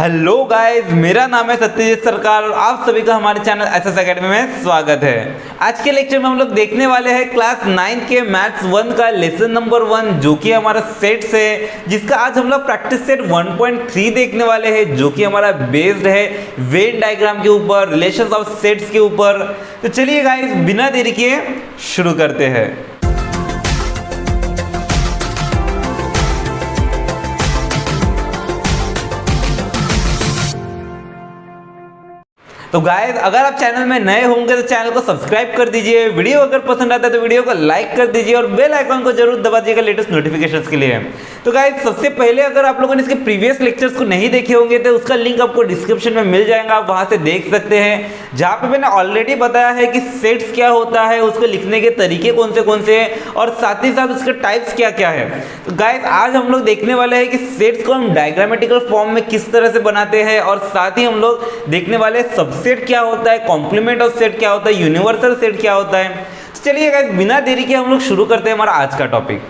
Hello guys, मेरा नाम है सत्यजीत सरकार और आप सभी का हमारे चैनल एसएस एकेडमी में स्वागत है। आज के लेक्चर में हम लोग देखने वाले हैं क्लास 9 के मैथ्स 1 का लेसन नंबर 1 जो कि हमारा सेट्स है, जिसका आज हम लोग प्रैक्टिस सेट 1.3 देखने वाले हैं जो कि हमारा बेस्ड है वेन डायग्राम के ऊपर, रिलेशंस ऑफ सेट्स के ऊपर। तो चलिए गाइस, बिना देरी किए शुरू करते हैं। तो गाइस, अगर आप चैनल में नए होंगे तो चैनल को सब्सक्राइब कर दीजिए, वीडियो अगर पसंद आता है तो वीडियो को लाइक कर दीजिए और बेल आइकन को जरूर दबा दीजिएगा लेटेस्ट नोटिफिकेशंस के लिए। तो गाइस, सबसे पहले अगर आप लोगों ने इसके प्रीवियस लेक्चर्स को नहीं देखे होंगे तो उसका लिंक आपको डिस्क्रिप्शन में मिल जाएगा, आप वहां से देख सकते हैं, जहां पे मैंने ऑलरेडी बताया है कि सेट्स क्या होता है, उसको लिखने के तरीके कौन से हैं और साथ ही साथ उसके टाइप्स क्या क्या है। तो गाइस, आज हम लोग देखने वाले हैं कि सेट्स को हम डायग्रामेटिकल फॉर्म में किस तरह से बनाते हैं और साथ ही हम लोग देखने वाले सबसेट क्या होता है, कॉम्प्लीमेंट ऑफ सेट क्या होता है, यूनिवर्सल सेट क्या होता है। तो चलिए गाइस, बिना देरी के हम लोग शुरू करते हैं हमारा आज का टॉपिक।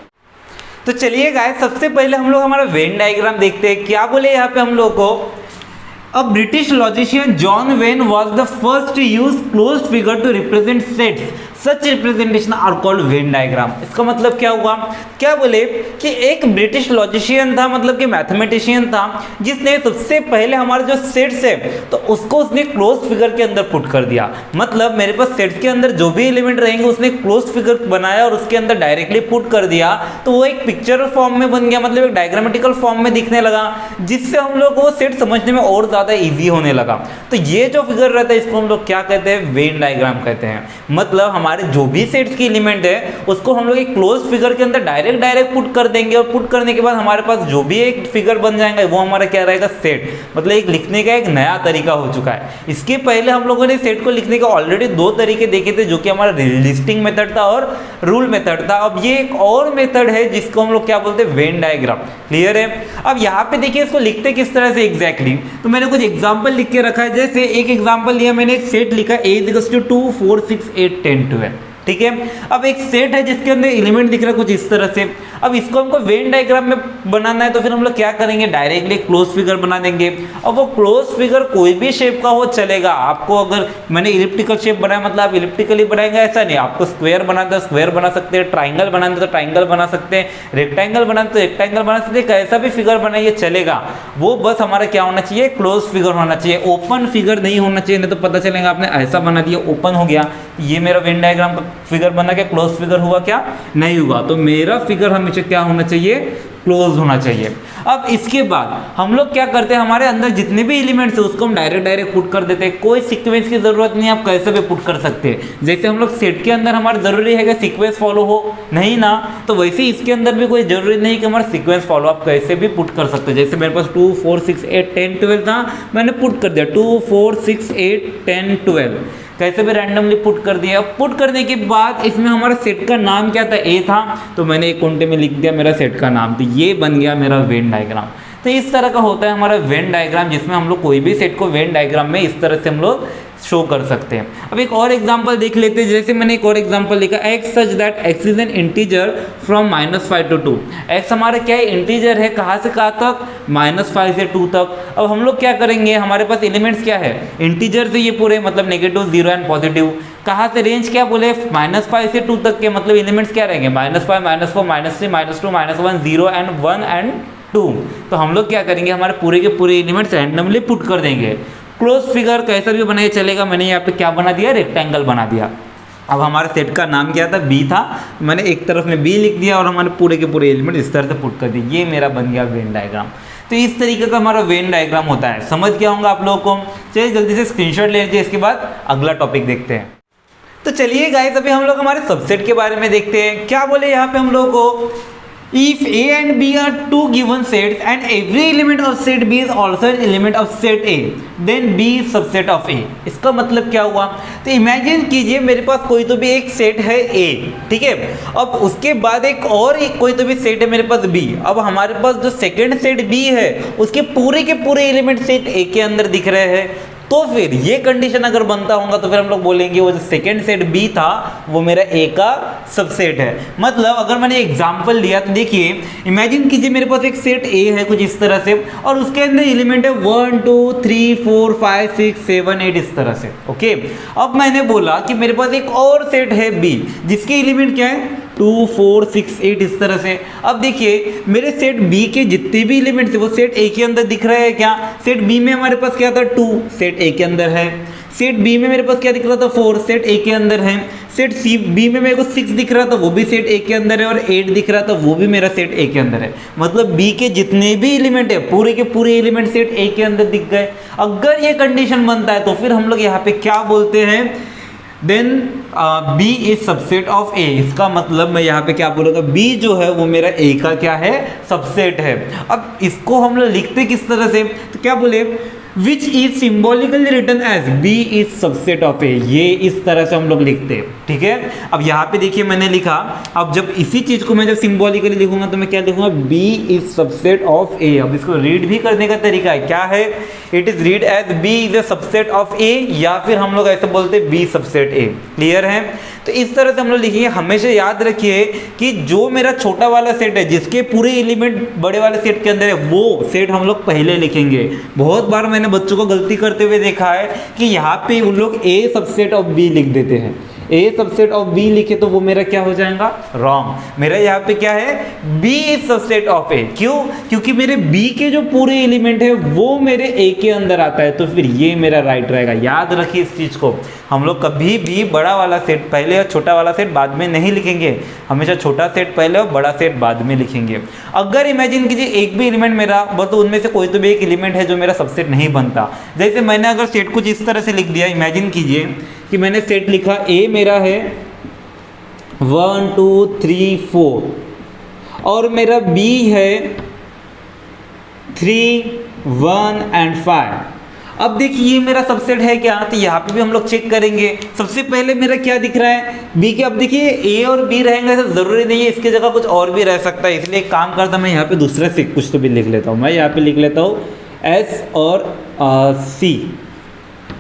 तो चलिए गाइस, सबसे पहले हम लोग हमारा वेन डायग्राम देखते हैं। क्या बोले यहाँ पे हम लोग को, A British logician John Wayne was the first to use closed figure to represent sets. Such representation are called Venn diagram. इसका मतलब क्या हुआ, क्या बोले कि एक ब्रिटिश लॉजिशियन था, मतलब कि मैथमेटिशियन था, जिसने सबसे पहले हमारे जो सेट्स है तो उसको उसने क्लोज फिगर के अंदर पुट कर दिया। मतलब मेरे पास सेट्स के अंदर जो भी एलिमेंट रहेंगे उसने क्लोज फिगर बनाया और उसके अंदर डायरेक्टली पुट कर दिया, तो वो एक पिक्चर फॉर्म में बन गया, मतलब एक डायग्रामेटिकल फॉर्म में दिखने लगा, जिससे हम लोग को सेट समझने में और ज्यादा इजी होने लगा। तो ये जो फिगर रहता है इसको हम लोग क्या कहते हैं, वेन डायग्राम कहते हैं। मतलब हमारे जो भी सेट्स की एलिमेंट है उसको हम लोग एक क्लोज फिगर के अंदर डायरेक्ट पुट कर देंगे और पुट करने के बाद हमारे पास जो भी एक फिगर बन जाएगा वो हमारा क्या रहेगा, सेट। मतलब एक लिखने का एक नया तरीका हो चुका है। इसके पहले हम लोगों ने सेट को लिखने के ऑलरेडी दो तरीके देखे थे, जो कि हमारा लिस्टिंग मेथड था और रूल मेथड था। अब ये एक और मेथड है जिसको हम लोग क्या बोलते हैं, वेन डायग्राम। क्लियर है। अब यहाँ पे देखिए इसको लिखते किस तरह से एग्जैक्टली, तो मैंने कुछ एग्जाम्पल लिख के रखा है। जैसे एक एग्जाम्पल लिया मैंने, एक सेट लिखा A = 2 4 6 8 10 12, ठीक है। अब एक सेट है जिसके अंदर एलिमेंट दिख रहा है कुछ इस तरह से। अब इसको हमको वेन डायग्राम में बनाना है तो फिर हम लोग क्या करेंगे, डायरेक्टली क्लोज फिगर बना देंगे। अब वो क्लोज फिगर कोई भी शेप का हो चलेगा। आपको अगर मैंने इलिप्टिकल शेप बनाया मतलब आप इलिप्टिकली बनाएंगे ऐसा नहीं, आपको स्क्वायर बनाना है स्क्वायर बना सकते हैं, ट्राइंगल बनाना तो ट्राइंगल बना सकते हैं, रेक्टेंगल बनाना तो रेक्टेंगल बना सकते हैं, कैसा भी फिगर बनाइए चलेगा। वो बस हमारा क्या होना चाहिए, क्लोज फिगर होना चाहिए, ओपन फिगर नहीं होना चाहिए। नहीं तो पता चलेगा आपने ऐसा बना दिया ओपन हो गया, ये मेरा वेन डायग्राम का फिगर बना के क्लोज फिगर हुआ क्या, नहीं हुआ। तो मेरा फिगर हमेशा क्या होना चाहिए, क्लोज होना चाहिए। अब इसके बाद हम लोग क्या करते हैं, हमारे अंदर जितने भी एलिमेंट्स है उसको हम डायरेक्ट पुट कर देते हैं। कोई सीक्वेंस की जरूरत नहीं, आप कैसे भी पुट कर सकते हैं। जैसे हम लोग सेट के अंदर हमारा जरूरी है कि सीक्वेंस फॉलो हो, नहीं ना, तो वैसे इसके अंदर भी कोई जरूरी नहीं कि हमारा सीक्वेंस फॉलो, आप कैसे भी पुट कर सकते हैं। जैसे मेरे पास 2 4 6 8 10 12 था, मैंने पुट कर दिया 2 4 6 8 10 12, कैसे भी रैंडमली पुट कर दिया। पुट करने के बाद इसमें हमारा सेट का नाम क्या था, ए था, तो मैंने एक कोने में लिख दिया मेरा सेट का नाम, तो ये बन गया मेरा वेन डायग्राम। तो इस तरह का होता है हमारा वेन डायग्राम, जिसमें हम लोग कोई भी सेट को वेन डायग्राम में इस तरह से हम लोग शो कर सकते हैं। अब एक और एग्जांपल देख लेते हैं। जैसे मैंने एक और एग्जांपल लिखा, x such that x is an integer from -5 to 2। x हमारा क्या है, इंटीजर है, कहाँ से कहाँ तक, -5 से 2 तक। अब हम लोग क्या करेंगे, हमारे पास एलिमेंट्स क्या है, इंटीजर से ये पूरे, मतलब नेगेटिव 0 एंड पॉजिटिव। कहाँ से, रेंज क्या बोले, -5 से 2 तक के, मतलब एलिमेंट्स क्या रहेंगे, -5 -4 -3 -2 -1 0 एंड 1 एंड 2। तो हम लोग क्या करेंगे, हमारे पूरे के पूरे एलिमेंट्स रैंडमली पुट कर देंगे। क्लोज फिगर कैसा भी बनाया चलेगा। मैंने यहाँ पे क्या बना दिया, रेक्टेंगल बना दिया। अब हमारे सेट का नाम क्या था, बी था, मैंने एक तरफ में बी लिख दिया और हमारे पूरे के पूरे एलिमेंट इस तरह से पुट कर दिए। ये मेरा बन गया वेन डायग्राम। तो इस तरीके का हमारा वेन डायग्राम होता है। समझ गया होगा आप लोगों को। चलिए जल्दी से स्क्रीनशॉट ले लीजिए, इसके बाद अगला टॉपिक देखते हैं। तो चलिए गाइस, अभी हम लोग हमारे सबसेट के बारे में देखते हैं। क्या बोले यहाँ पे हम लोग को, If A and B are two given sets and every element of set B is also an element of set A, then B is subset of A। इसका मतलब क्या हुआ, तो इमेजिन कीजिए मेरे पास कोई तो भी एक सेट है A, ठीक है। अब उसके बाद एक और एक कोई तो भी सेट है मेरे पास B। अब हमारे पास जो सेकंड सेट B है उसके पूरे के पूरे एलिमेंट सेट A के अंदर दिख रहे हैं। तो फिर ये कंडीशन अगर बनता होगा तो फिर हम लोग बोलेंगे वो जो सेकंड सेट बी था वो मेरा ए का सबसेट है। मतलब अगर मैंने एग्जांपल लिया तो देखिए, इमेजिन कीजिए मेरे पास एक सेट ए है कुछ इस तरह से, और उसके अंदर एलिमेंट है 1 2 3 4 5 6 7 8 इस तरह से। ओके, अब मैंने बोला कि मेरे पास एक और सेट है बी जिसके एलिमेंट क्या है 2 4 6 8 इस तरह से। अब देखिए मेरे सेट बी के जितने भी एलिमेंट्स है वो सेट ए के अंदर दिख रहे हैं क्या? सेट बी में हमारे पास क्या था 2, सेट ए के अंदर है। सेट बी में मेरे पास क्या दिख रहा था 4, सेट ए के अंदर है। सेट सी बी में मेरे को 6 दिख रहा था वो भी सेट ए के अंदर है, और 8 दिख रहा था वो भी मेरा सेट ए के अंदर है। मतलब बी के जितने भी एलिमेंट है पूरे के पूरे एलिमेंट सेट ए के अंदर दिख गए। अगर ये कंडीशन बनता है तो फिर हम लोग यहाँ पे क्या बोलते हैं, then B is subset of A। इसका मतलब मैं यहाँ पे क्या बोलूँगा, B जो है वो मेरा A का क्या है, सबसेट है। अब इसको हम लोग लिखते किस तरह से, तो क्या बोले, which is symbolically written as B is subset of A। ये इस तरह से हम लोग लिखते हैं, ठीक है। अब यहाँ पे देखिए मैंने लिखा, अब जब इसी चीज को मैं जब सिंबॉलिकली लिखूंगा तो मैं क्या लिखूंगा, B is subset of A। अब इसको रीड भी करने का तरीका है, क्या है, it is read as B is a subset of A, या फिर हम लोग ऐसे बोलते हैं B सबसेट A। क्लियर है? तो इस तरह से हम लोग लिखेंगे। हमेशा याद रखिए कि जो मेरा छोटा वाला सेट है जिसके पूरे एलिमेंट बड़े वाले सेट के अंदर है वो सेट हम लोग पहले लिखेंगे। बहुत बार मैंने बच्चों को गलती करते हुए देखा है कि यहाँ पे उन लोग A सबसेट ऑफ B लिख देते हैं। A सबसेट ऑफ B लिखे तो वो मेरा क्या हो जाएगा, रॉन्ग। मेरा यहाँ पे क्या है, B is subset of A। क्यों? क्योंकि मेरे B के जो पूरे एलिमेंट है वो मेरे A के अंदर आता है, तो फिर ये मेरा राइट रहेगा। याद रखिए इस चीज को, हम लोग कभी भी बड़ा वाला सेट पहले और छोटा वाला सेट बाद में नहीं लिखेंगे, हमेशा छोटा सेट पहले और बड़ा सेट बाद में लिखेंगे। अगर इमेजिन कीजिए एक भी एलिमेंट मेरा, तो उनमें से कोई तो भी एक एलिमेंट है जो मेरा सबसेट नहीं बनता। जैसे मैंने अगर सेट कुछ इस तरह से लिख दिया, इमेजिन कीजिए कि मैंने सेट लिखा A मेरा है 1 2 3 4 और मेरा B है 3 1 and 5। अब देखिए ये मेरा सबसेट है क्या, तो यहाँ पे भी हम लोग चेक करेंगे। सबसे पहले मेरा क्या दिख रहा है, B के। अब देखिए A और B रहेंगे तो जरूरी नहीं है इसकी जगह कुछ और भी रह सकता है, इसलिए एक काम करता मैं यहाँ पे दूसरे से कुछ तो भी लिख लेता हूँ। मैं यहाँ पे लिख लेता हूँ S और C,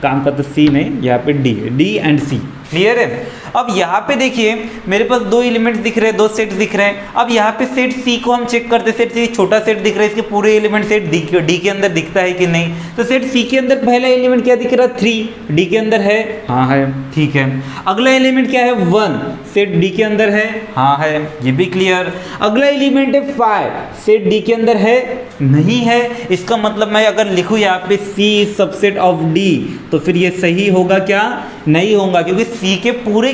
काम का तो C नहीं, यहाँ पे D एंड C। क्लियर है? अब यहाँ पे देखिए मेरे पास दो एलिमेंट्स दिख रहे हैं, दो सेट्स दिख रहे हैं। अब यहाँ पे सेट C को हम चेक करते हैं, सेट C छोटा सेट दिख रहा है, इसके पूरे एलिमेंट सेट D के अंदर दिखता है कि नहीं। तो सेट C के अंदर पहला एलिमेंट क्या दिख रहा है, 3, D के अंदर है, हाँ है, ठीक है। अगला एलिमेंट क्या है, 1, सेट D के अंदर है, हाँ है, ये भी क्लियर। अगला एलिमेंट है 5, सेट D के अंदर है, नहीं है। इसका मतलब मैं अगर लिखूँ यहाँ पे C सबसेट ऑफ D, तो फिर ये सही होगा क्या, नहीं होगा, क्योंकि C के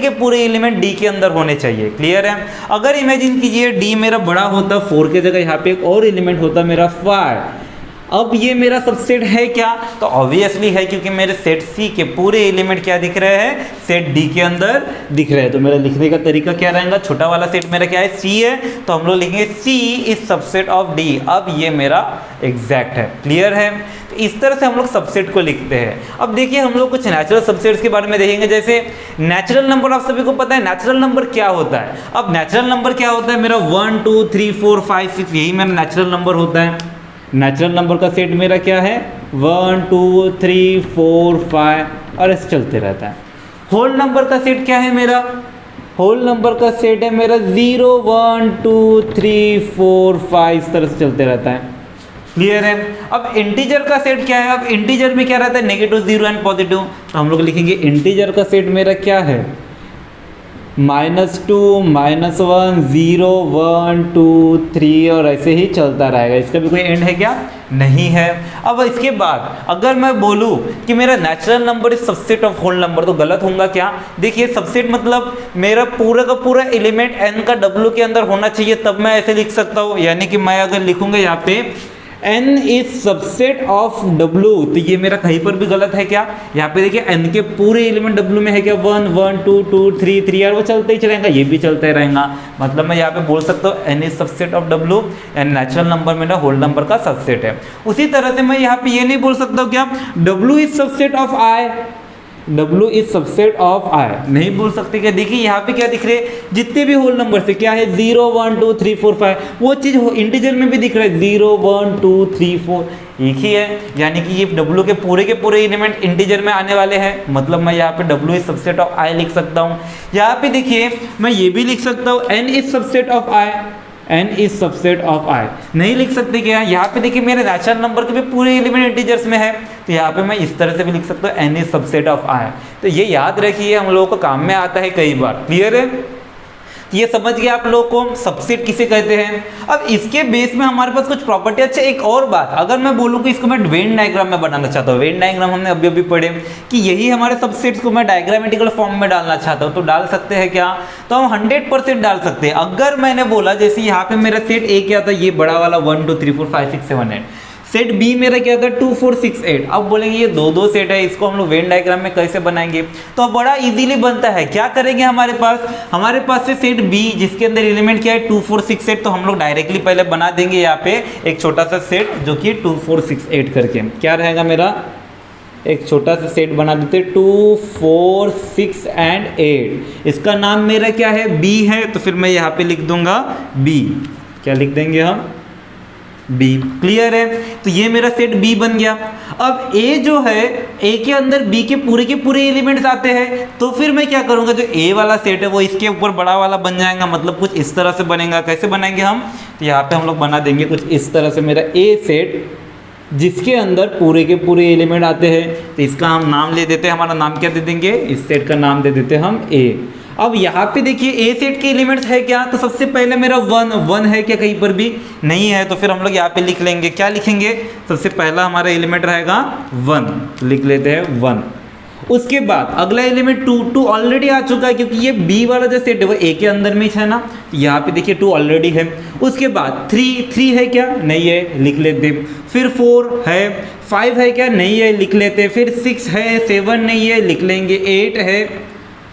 पूरे एलिमेंट D के अंदर होने चाहिए। क्लियर है? अगर इमेजिन कीजिए D मेरा बड़ा होता, 4 के जगह यहाँ पे एक और एलिमेंट होता मेरा 5, अब ये मेरा सबसेट है क्या, तो ऑब्वियसली है, क्योंकि मेरे सेट C के पूरे एलिमेंट क्या दिख रहे हैं, सेट D के अंदर दिख रहे हैं। तो मेरा लिखने का तरीका क्या रहेगा, छोटा वाला सेट मेरा क्या है, C है, तो हम लोग लिखेंगे C is subset of D। अब ये मेरा एग्जैक्ट है। क्लियर है? तो इस तरह से हम लोग सबसेट को लिखते हैं। अब देखिए हम लोग कुछ नेचुरल सबसेट्स के बारे में देखेंगे। जैसे नेचुरल नंबर, आप सभी को पता है नेचुरल नंबर क्या होता है। अब नेचुरल नंबर क्या होता है, मेरा 1 2 3 4 5 6 यही मेरा नेचुरल नंबर होता है। नेचुरल नंबर का सेट मेरा क्या है, 1 2 3 4 5 और ऐसे चलते रहता है। होल नंबर का सेट क्या है मेरा, होल नंबर का सेट है मेरा 0 1 2 3 4 5 इस तरह से चलते रहता है। क्लियर है? अब इंटीजर का सेट क्या है, अब इंटीजर में क्या रहता है, नेगेटिव 0 एंड पॉजिटिव। तो हम लोग लिखेंगे इंटीजर का सेट मेरा क्या है, -2 -1 0 1 2 3 और ऐसे ही चलता रहेगा। इसका भी कोई एंड है क्या, नहीं है। अब इसके बाद अगर मैं बोलूँ कि मेरा natural number is subset of whole number, तो गलत होगा क्या। देखिए सबसेट मतलब मेरा पूरा का पूरा एलिमेंट n का w के अंदर होना चाहिए, तब मैं ऐसे लिख सकता हूँ। यानी कि मैं अगर लिखूंगा यहाँ पे n is subset of w, तो ये मेरा कहीं पर भी गलत है क्या। यहाँ पे देखिए n के पूरे एलिमेंट w में है क्या, 1 1 2 2 3 3 और वो चलते ही चलेगा, ये भी चलते रहेगा। मतलब मैं यहाँ पे बोल सकता हूँ n is subset of w and natural number मेरा होल नंबर का सबसेट है। उसी तरह से मैं यहाँ पे ये नहीं बोल सकता हूँ क्या, w is subset of i, W is subset of I, नहीं बोल सकते क्या? देखिए यहाँ पे क्या दिख रहे हैं, जितने भी होल नंबर से क्या है 0 1 2 3 4 5, वो चीज़ इंटीजर में भी दिख रहा है 0 1 2 3 4 एक ही है, यानी कि ये W के पूरे एलिमेंट इंटीजर में आने वाले हैं। मतलब मैं यहाँ पे W is subset of I लिख सकता हूँ। यहाँ पे देखिए मैं ये भी लिख सकता हूँ N is subset of I, N is subset of I, नहीं लिख सकते क्या? यहाँ पे देखिए मेरे नेचुरल नंबर के भी पूरे एलिमेंट इंटीजर्स में है, तो यहाँ पे मैं इस तरह से भी लिख सकता हूँ N is subset of I। तो ये याद रखिए, हम लोगों को काम में आता है कई बार। क्लियर है? ये समझ गए आप लोगों को सबसेट किसे कहते हैं। अब इसके बेस में हमारे पास कुछ प्रॉपर्टी। अच्छा एक और बात, अगर मैं बोलूँ कि इसको मैं वेन डायग्राम में बनाना चाहता हूँ, वेन डायग्राम हमने अभी अभी पढ़े कि यही हमारे सबसेट्स को मैं डायग्रामेटिकल फॉर्म में डालना चाहता हूँ, तो डाल सकते हैं क्या? तो हम 100% डाल सकते हैं। अगर मैंने बोला जैसे यहाँ पे मेरा सेट ए क्या था, ये बड़ा वाला 1 2 3 4 5 6 7 8, सेट बी मेरा क्या था 2 4 6 8। अब बोलेंगे ये दो सेट है, इसको हम लोग वेन डायग्राम में कैसे बनाएंगे? तो अब बड़ा इजीली बनता है। क्या करेंगे, हमारे पास से सेट बी जिसके अंदर एलिमेंट क्या है 2 4 6 8, तो हम लोग डायरेक्टली पहले बना देंगे यहाँ पे एक छोटा सा सेट जो कि 2 4 6 8 करके क्या रहेगा मेरा, एक छोटा सा सेट बना देते 2 4 6 एंड 8। इसका नाम मेरा क्या है, बी है, तो फिर मैं यहाँ पे लिख दूंगा बी। क्या लिख देंगे हम? बी। क्लियर है? तो ये मेरा सेट बी बन गया। अब ए जो है, ए के अंदर बी के पूरे एलिमेंट्स आते हैं, तो फिर मैं क्या करूंगा, जो ए वाला सेट है वो इसके ऊपर बड़ा वाला बन जाएगा, मतलब कुछ इस तरह से बनेगा। कैसे बनाएंगे हम? तो यहाँ पे हम लोग बना देंगे कुछ इस तरह से मेरा ए सेट जिसके अंदर पूरे के पूरे एलिमेंट आते हैं। तो इसका हम नाम ले देते हैं, हमारा नाम क्या दे देंगे, इस सेट का नाम दे देते हैं हम ए। अब यहाँ पे देखिए ए सेट के एलिमेंट्स है क्या, तो सबसे पहले मेरा 1 है क्या, कहीं पर भी नहीं है, तो फिर हम लोग यहाँ पे लिख लेंगे। क्या लिखेंगे? सबसे पहला हमारा एलिमेंट रहेगा 1, लिख लेते हैं 1। उसके बाद अगला एलिमेंट 2 ऑलरेडी आ चुका है, क्योंकि ये बी वाला जो सेट है वो ए के अंदर में ही है ना, यहाँ पे देखिए 2 ऑलरेडी है। उसके बाद 3 है क्या, नहीं है, लिख लेते। फिर 4 है, 5 है क्या, नहीं है, लिख लेते। फिर 6 है, 7 नहीं है, लिख लेंगे। 8 है।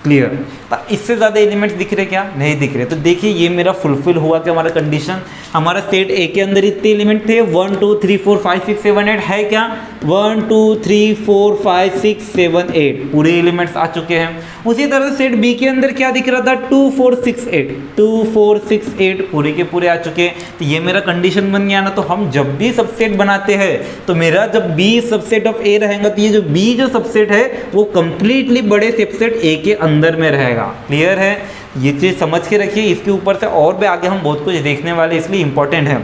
क्लियर? इससे ज़्यादा एलिमेंट्स दिख रहे क्या, नहीं दिख रहे। तो देखिए ये मेरा फुलफिल हुआ कि हमारा कंडीशन, हमारा सेट ए के अंदर इतने एलिमेंट थे 1 2 3 4 5 6 7 8 है क्या, 1 2 3 4 5 6 7 8 पूरे एलिमेंट्स आ चुके हैं। उसी तरह सेट बी के अंदर क्या दिख रहा था 2 4 6 8 पूरे के पूरे आ चुके हैं। तो ये मेरा कंडीशन बन गया ना। तो हम जब भी सबसेट बनाते हैं तो मेरा जब बी सबसेट ऑफ ए रहेगा, तो ये जो बी जो सबसेट है वो कंप्लीटली बड़े सबसेट ए के अंदर में रहेगा। क्लियर है? ये चीज़ समझ के रखिए। इसके ऊपर से और भी आगे हम बहुत कुछ देखने वाले, इसलिए इंपॉर्टेंट है।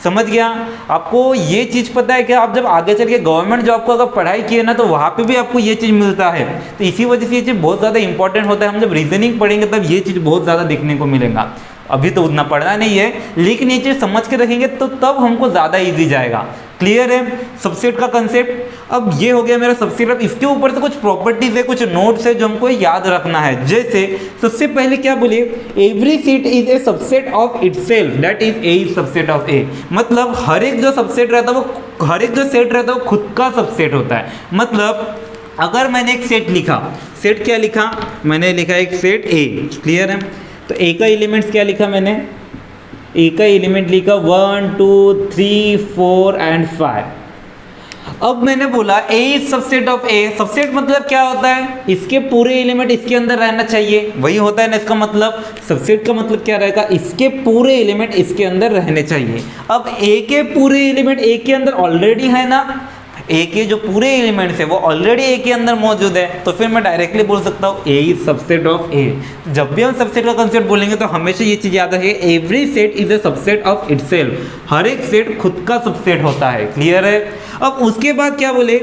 समझ गया? आपको ये चीज़ पता है कि आप जब आगे चल के गवर्नमेंट जॉब को अगर पढ़ाई किए ना, तो वहाँ पे भी आपको ये चीज़ मिलता है। तो इसी वजह से ये चीज़ बहुत ज़्यादा इंपॉर्टेंट होता है। हम जब रीजनिंग पढ़ेंगे तब ये चीज़ बहुत ज़्यादा देखने को मिलेगा। अभी तो उतना पढ़ना नहीं है, लेकिन ये चीज़ समझ के रखेंगे तो तब हमको ज़्यादा ईजी जाएगा। क्लियर है? सबसेट का कंसेप्ट अब ये हो गया मेरा सबसेट। अब इसके ऊपर से कुछ प्रॉपर्टीज है, कुछ नोट्स है जो हमको याद रखना है। जैसे सबसे पहले क्या बोलिए, every set is a subset of itself, that is A is subset of A. मतलब हर एक जो सबसेट रहता है वो, हर एक जो सेट रहता है वो खुद का सबसेट होता है। मतलब अगर मैंने एक सेट लिखा, सेट क्या लिखा, मैंने लिखा एक सेट ए। क्लियर है? तो ए का एलिमेंट्स क्या लिखा मैंने, ए का एलिमेंट लिखा 1 2 3 4 एंड 5। अब मैंने बोला A is subset of A. Subset मतलब क्या होता है, इसके पूरे एलिमेंट इसके अंदर रहना चाहिए, वही होता है ना इसका मतलब। सबसेट का मतलब क्या रहेगा, इसके पूरे एलिमेंट इसके अंदर रहने चाहिए। अब ए के पूरे एलिमेंट ए के अंदर ऑलरेडी है ना, ए के जो पूरे एलिमेंट्स है वो ऑलरेडी ए के अंदर मौजूद है, तो फिर मैं डायरेक्टली बोल सकता हूँ ए इज सबसेट ऑफ ए। जब भी हम सबसेट का कंसेप्ट बोलेंगे तो हमेशा ये चीज़ याद रखिए, every set is a subset of itself. हर एक सेट खुद का सबसेट होता है। क्लियर है? अब उसके बाद क्या बोले,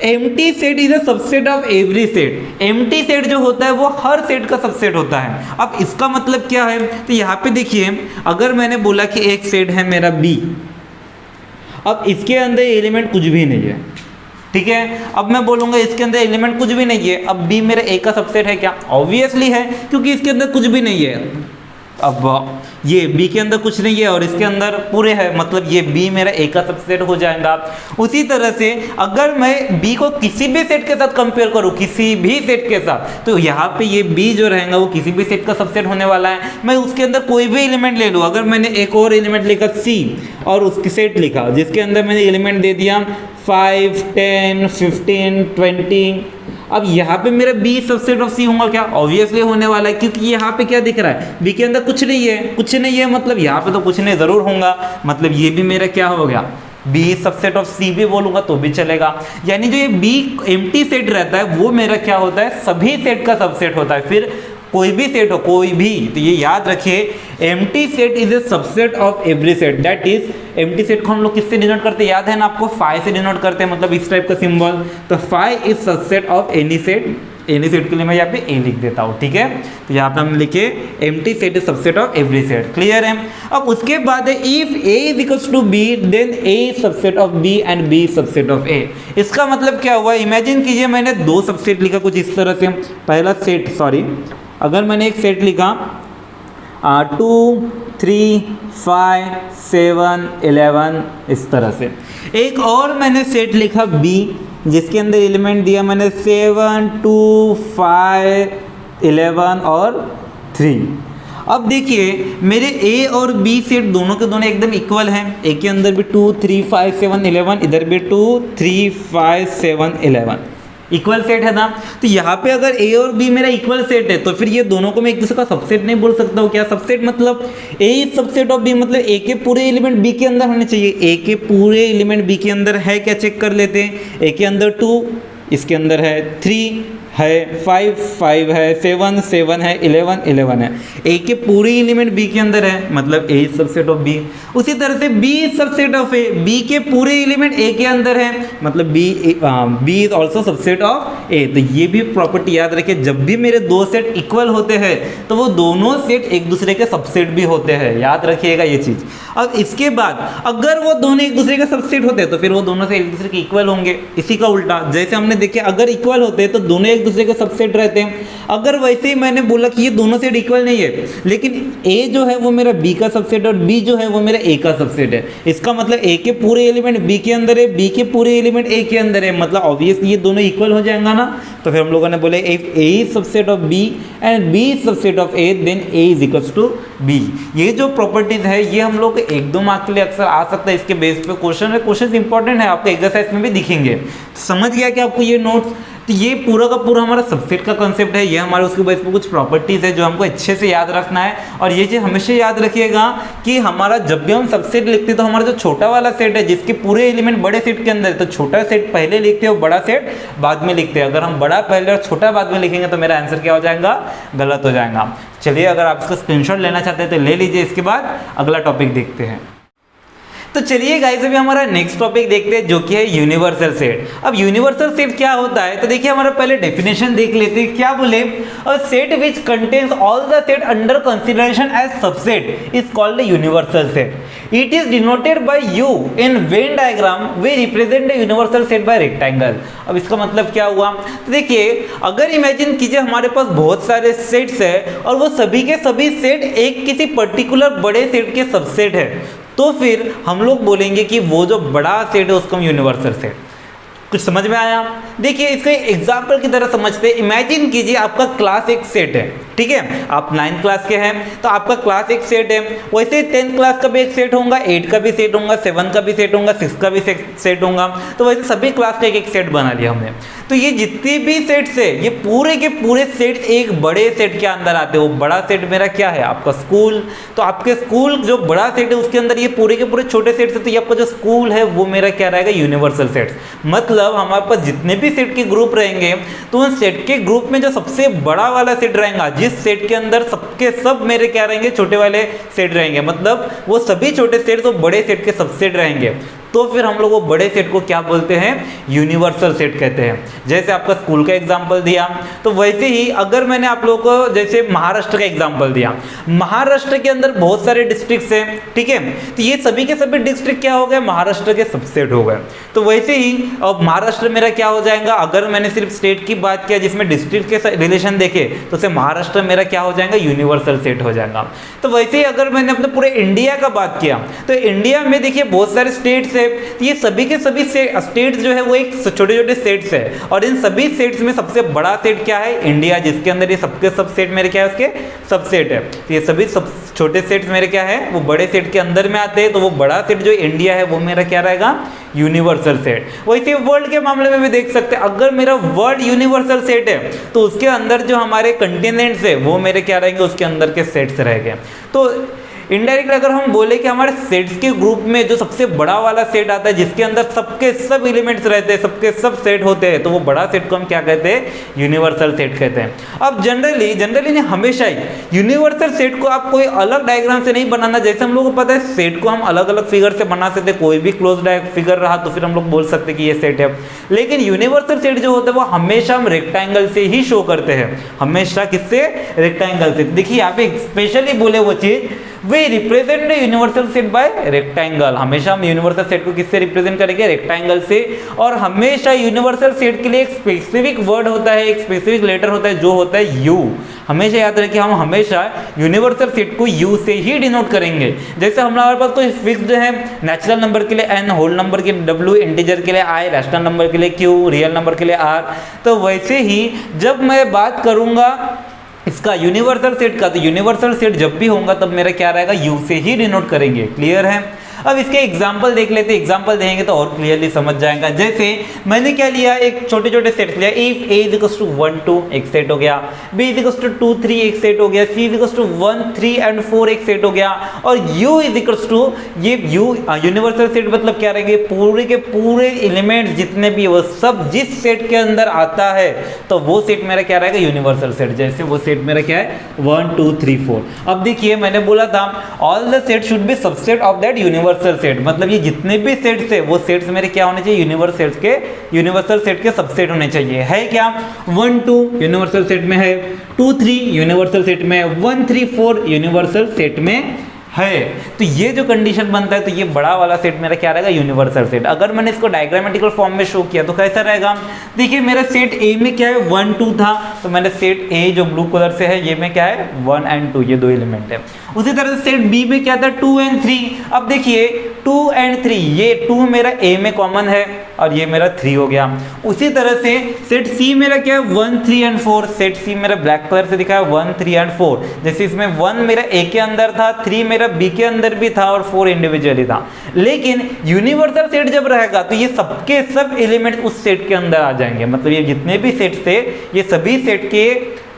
empty set is a subset of every set. Empty set जो होता है वो हर सेट का सबसेट होता है। अब इसका मतलब क्या है, तो यहाँ पे देखिए, अगर मैंने बोला कि एक सेट है मेरा बी, अब इसके अंदर एलिमेंट कुछ भी नहीं है, ठीक है। अब मैं बोलूँगा इसके अंदर एलिमेंट कुछ भी नहीं है, अब बी मेरे ए का सबसेट है क्या, ऑब्वियसली है, क्योंकि इसके अंदर कुछ भी नहीं है। अब ये बी के अंदर कुछ नहीं है और इसके अंदर पूरे है, मतलब ये बी मेरा ए का सबसेट हो जाएगा। उसी तरह से अगर मैं बी को किसी भी सेट के साथ कंपेयर करूँ, किसी भी सेट के साथ, तो यहाँ पे ये बी जो रहेगा वो किसी भी सेट का सबसेट होने वाला है। मैं उसके अंदर कोई भी एलिमेंट ले लूँ, अगर मैंने एक और एलिमेंट लिखा सी और उसकी सेट लिखा जिसके अंदर मैंने एलिमेंट दे दिया 5 10 15 20, अब यहाँ पे मेरा बी सबसेट ऑफ सी होगा क्या? ऑब्वियसली होने वाला है, क्योंकि यहाँ पे क्या दिख रहा है, बी के अंदर कुछ नहीं है, कुछ नहीं है मतलब यहाँ पे तो कुछ नहीं जरूर होगा, मतलब ये भी मेरा क्या हो गया, बी सबसेट ऑफ सी भी बोलूंगा तो भी चलेगा। यानी जो ये बी एम्प्टी सेट रहता है वो मेरा क्या होता है, सभी सेट का सबसेट होता है। फिर कोई भी सेट हो, कोई भी, तो ये याद रखिए, empty set is a subset of every set. That is, empty set को हम लोग किससे डिनोट करते हैं, याद है ना आपको, फाई से डिनोट करते हैं, मतलब इस टाइप का सिंबल। तो phi is subset of any set, any set के लिए मैं यहाँ पे ए लिख देता हूँ, ठीक है। तो यहाँ पे हम लिखे empty set is subset of every set, clear है। अब उसके बाद है if A is equals to B then A is subset of B and B subset of A. इसका मतलब क्या हुआ, इमेजिन कीजिए मैंने दो सबसेट लिखा कुछ इस तरह से। पहला सेट, सॉरी, अगर मैंने एक सेट लिखा 2 3 5 7 11 इस तरह से, एक और मैंने सेट लिखा बी जिसके अंदर एलिमेंट दिया मैंने 7 2 5 11 और 3। अब देखिए मेरे ए और बी सेट दोनों के दोनों एकदम इक्वल हैं, ए के अंदर भी 2 3 5 7 11, इधर भी 2 3 5 7 11, इक्वल सेट है ना। तो यहाँ पे अगर ए और बी मेरा इक्वल सेट है तो फिर ये दोनों को मैं एक दूसरे का सबसेट नहीं बोल सकता हूँ क्या? सबसेट मतलब A is subset of B, मतलब ए के पूरे एलिमेंट बी के अंदर होने चाहिए। ए के पूरे एलिमेंट बी के अंदर है क्या, चेक कर लेते हैं। ए के अंदर 2, इसके अंदर है 3 है, 5 5 है, 7 7 है, 11 11 है। ए के पूरे एलिमेंट बी के अंदर है, मतलब A is subset of B. उसी तरह से B is subset of A, B के पूरे एलिमेंट ए के अंदर है, मतलब B is also subset of A. तो ये भी प्रॉपर्टी याद रखिए, जब भी मेरे दो सेट इक्वल होते हैं तो वो दोनों सेट एक दूसरे के सबसेट भी होते हैं, याद रखिएगा ये चीज। अब इसके बाद अगर वो दोनों एक दूसरे के सबसेट होते हैं तो फिर वो दोनों से एक दूसरे के इक्वल होंगे। इसी का उल्टा, जैसे हमने देखे अगर इक्वल होते हैं तो दोनों एक दूसरे के सबसेट रहते हैं। अगर वैसे ही मैंने बोला कि ये दोनों सेट इक्वल नहीं है, लेकिन ए जो है वो मेरा बी का सबसेट और बी जो है वो मेरा ए का सबसेट है, इसका मतलब ए के पूरे एलिमेंट बी के अंदर है, बी के पूरे एलिमेंट ए के अंदर है, मतलब ऑब्वियसली ये दोनों इक्वल हो जाएगा ना। तो फिर हम लोगों ने बोले if A is subset of B and B is subset of A then A is equals to B. ये जो प्रॉपर्टीज है ये हम लोग एक दो मार्क के लिए अक्सर आ सकता है, इसके बेस पे क्वेश्चन है, क्वेश्चन इंपॉर्टेंट है, आपको एक्सरसाइज में भी दिखेंगे। समझ गया कि आपको ये नोट्स, तो ये पूरा का पूरा हमारा सबसेट का कंसेप्ट है, ये हमारे उसके बेस पे कुछ प्रॉपर्टीज है जो हमको अच्छे से याद रखना है। और ये चीज हमेशा याद रखिएगा कि हमारा जब भी हम सबसेट लिखते हैं तो हमारा जो छोटा वाला सेट है जिसके पूरे एलिमेंट बड़े सेट के अंदर है, तो छोटा सेट पहले लिखते हैं और बड़ा सेट बाद में लिखते हैं। अगर हम बड़ा पहले और छोटा बाद में लिखेंगे तो मेरा आंसर क्या हो जाएगा, गलत हो जाएगा। चलिए अगर आप इसका स्क्रीनशॉट लेना चाहते हैं तो ले लीजिए, इसके बाद अगला टॉपिक देखते हैं। तो चलिए गाइस अभी हमारा नेक्स्ट टॉपिक देखते हैं जो कि है यूनिवर्सल सेट। अब यूनिवर्सल सेट क्या होता है, तो देखिए हमारा पहले डेफिनेशन देख लेते हैं। क्या बोले, a set which contains all the set under consideration as subset is called a universal set. It is denoted by U in Venn diagram we represent a universal set by rectangle. अब इसका मतलब क्या हुआ, तो देखिए अगर imagine कीजिए हमारे पास बहुत सारे सेट्स है और वो सभी के सभी सेट एक किसी पर्टिकुलर बड़े सेट के सबसेट है, तो फिर हम लोग बोलेंगे कि वो जो बड़ा सेट है उसको हम यूनिवर्सल सेट। कुछ समझ में आया? देखिए इसका एग्जाम्पल की तरह समझते हैं। इमेजिन कीजिए आपका क्लास एक सेट है, ठीक है, आप 9th क्लास के हैं तो आपका क्लास एक सेट है, वैसे 10th क्लास का भी एक सेट होगा, 8 का भी सेट होगा, 7 का भी सेट होगा, 6 का भी सेट होगा। तो वैसे सभी क्लास का एक सेट बना लिया हमने। तो ये जितने भी सेट्स है ये पूरे के पूरे सेट्स एक बड़े सेट के अंदर आते हैं। वो बड़ा सेट मेरा क्या है, आपका स्कूल। तो आपके स्कूल जो बड़ा सेट है उसके अंदर ये पूरे के पूरे छोटे सेट्स है, तो ये आपका जो स्कूल है वो मेरा क्या रहेगा, यूनिवर्सल सेट्स। मतलब हमारे पास जितने भी सेट के ग्रुप रहेंगे तो उन सेट के ग्रुप में जो सबसे बड़ा वाला सेट रहेगा, जिस सेट के अंदर सबके सब मेरे क्या रहेंगे, छोटे वाले सेट रहेंगे, मतलब वो सभी छोटे सेट तो बड़े सेट के सबसेट रहेंगे। तो फिर हम लोग वो बड़े सेट को क्या बोलते हैं, यूनिवर्सल सेट कहते हैं। जैसे आपका स्कूल का एग्जांपल दिया, तो वैसे ही अगर मैंने आप लोगों को जैसे महाराष्ट्र का एग्जांपल दिया, महाराष्ट्र के अंदर बहुत सारे डिस्ट्रिक्ट्स हैं, ठीक है, तो ये सभी के सभी डिस्ट्रिक्ट क्या हो गए, महाराष्ट्र के सबसेट हो गए। तो वैसे ही अब महाराष्ट्र मेरा क्या हो जाएगा, अगर मैंने सिर्फ स्टेट की बात किया जिसमें डिस्ट्रिक्ट के रिलेशन देखे तो उसे महाराष्ट्र मेरा क्या हो जाएगा, यूनिवर्सल सेट हो जाएगा। तो वैसे ही अगर मैंने अपने पूरे इंडिया का बात किया तो इंडिया में देखिए बहुत सारे स्टेट्स है, ये सभी के सभी स्टेट्स जो है वो एक छोटे छोटे सेट्स है, और इन सभी सेट्स में सबसे बड़ा सेट क्या है, इंडिया, जिसके अंदर ये सबके सब सेट मेरे क्या है, उसके सबसेट है। तो ये सभी सब छोटे सेट्स मेरे क्या है, वो बड़े सेट के अंदर में आते हैं। तो वो बड़ा सेट जो इंडिया है वो मेरा क्या रहेगा, यूनिवर्सल सेट। वैसे वर्ल्ड के मामले में भी देख सकते हैं, अगर मेरा वर्ल्ड यूनिवर्सल सेट है तो उसके अंदर जो हमारे कंटिनेंट्स है वो मेरे क्या रहेंगे, उसके अंदर के सेट्स रहेंगे। तो इनडायरेक्टली अगर हम बोले कि हमारे सेट्स के ग्रुप में जो सबसे बड़ा वाला सेट आता है जिसके अंदर सबके सब एलिमेंट्स रहते हैं, सबके सब सेट होते हैं, तो वो बड़ा सेट को हम क्या कहते हैं, यूनिवर्सल सेट कहते हैं। अब जनरली नहीं, हमेशा ही यूनिवर्सल सेट को आप कोई अलग डायग्राम से नहीं बनाना। जैसे हम लोग को पता है सेट को हम अलग अलग फिगर से बना सकते हैं, कोई भी क्लोज फिगर रहा तो फिर हम लोग बोल सकते हैं कि ये सेट है। लेकिन यूनिवर्सल सेट जो होता है वो हमेशा हम रेक्टेंगल से ही शो करते हैं, हमेशा किससे, रेक्टेंगल से। देखिए यहाँ पे स्पेशली बोले वो चीज, we represent the universal set by rectangle. हमेशा हम यूनिवर्सल सेट को किससे रिप्रेजेंट करेंगे, रेक्टेंगल से। और हमेशा यूनिवर्सल सेट के लिए एक स्पेसिफिक वर्ड होता है, एक स्पेसिफिक लेटर होता है जो होता है यू। हमेशा याद रखिए, हम हमेशा यूनिवर्सल सेट को यू से ही डिनोट करेंगे। जैसे हमारे पास कोई फिक्स्ड है, नेचुरल नंबर के लिए एन, होल नंबर के डब्ल्यू, इंटीजर के लिए आई, रैशनल नंबर के लिए क्यू, रियल नंबर के लिए आर। तो वैसे ही जब मैं बात करूंगा इसका यूनिवर्सल सेट का, तो यूनिवर्सल सेट जब भी होगा तब मेरा क्या रहेगा, यू से ही डिनोट करेंगे। क्लियर है? अब इसके एग्जाम्पल देख लेते हैं, एग्जाम्पल देंगे तो और क्लियरली समझ जाएगा। जैसे मैंने क्या लिया, एक छोटे छोटे सेट्स लिया। इफ a इक्वल्स टू 1 2 एक सेट हो गया, b इक्वल्स टू 2 3 एक सेट हो गया, c इक्वल्स टू 1 3 एंड 4 एक सेट हो गया, और u इक्वल्स टू, ये u यूनिवर्सल सेट मतलब क्या रहेंगे, पूरे के पूरे एलिमेंट्स जितने भी वो सब जिस सेट के अंदर आता है तो वो सेट मेरा क्या रहेगा, यूनिवर्सल सेट। जैसे वो सेट मेरा क्या है, 1 2 3 4। अब देखिए मैंने बोला था all the set should be subset of that universal set, मतलब ये जितने भी सेट्स है वो सेट्स मेरे क्या होने चाहिए, यूनिवर्सल सेट के सबसेट होने चाहिए। है क्या, 1 2 यूनिवर्सल सेट में है, 2 3 यूनिवर्सल सेट में, 1 3 4 यूनिवर्सल सेट में है। तो ये जो कंडीशन बनता है तो ये बड़ा वाला सेट मेरा क्या रहेगा, यूनिवर्सल सेट। अगर मैंने इसको डायग्रामेटिकल फॉर्म में शो किया तो कैसा रहेगा, देखिए मेरा सेट ए में क्या है, 1 2 था, तो मैंने सेट ए जो ब्लू कलर से है ये में क्या है, 1 एंड 2, ये दो एलिमेंट है। उसी तरह से सेट बी में क्या था, 2 एंड 3। अब देखिए 2 एंड 3, ये 2 मेरा ए में कॉमन है और ये मेरा 3 हो गया। उसी तरह से सेट सी मेरा क्या है, 1 3 एंड 4। सेट सी मेरा ब्लैक कलर से दिखा है 1 3 एंड 4। जैसे इसमें 1 मेरा ए के अंदर था, 3 मेरा बी के अंदर भी था और 4 इंडिविजुअली था। लेकिन यूनिवर्सल सेट जब रहेगा तो ये सबके सब एलिमेंट उस सेट के अंदर आ जाएंगे, मतलब ये जितने भी सेट थे ये सभी सेट के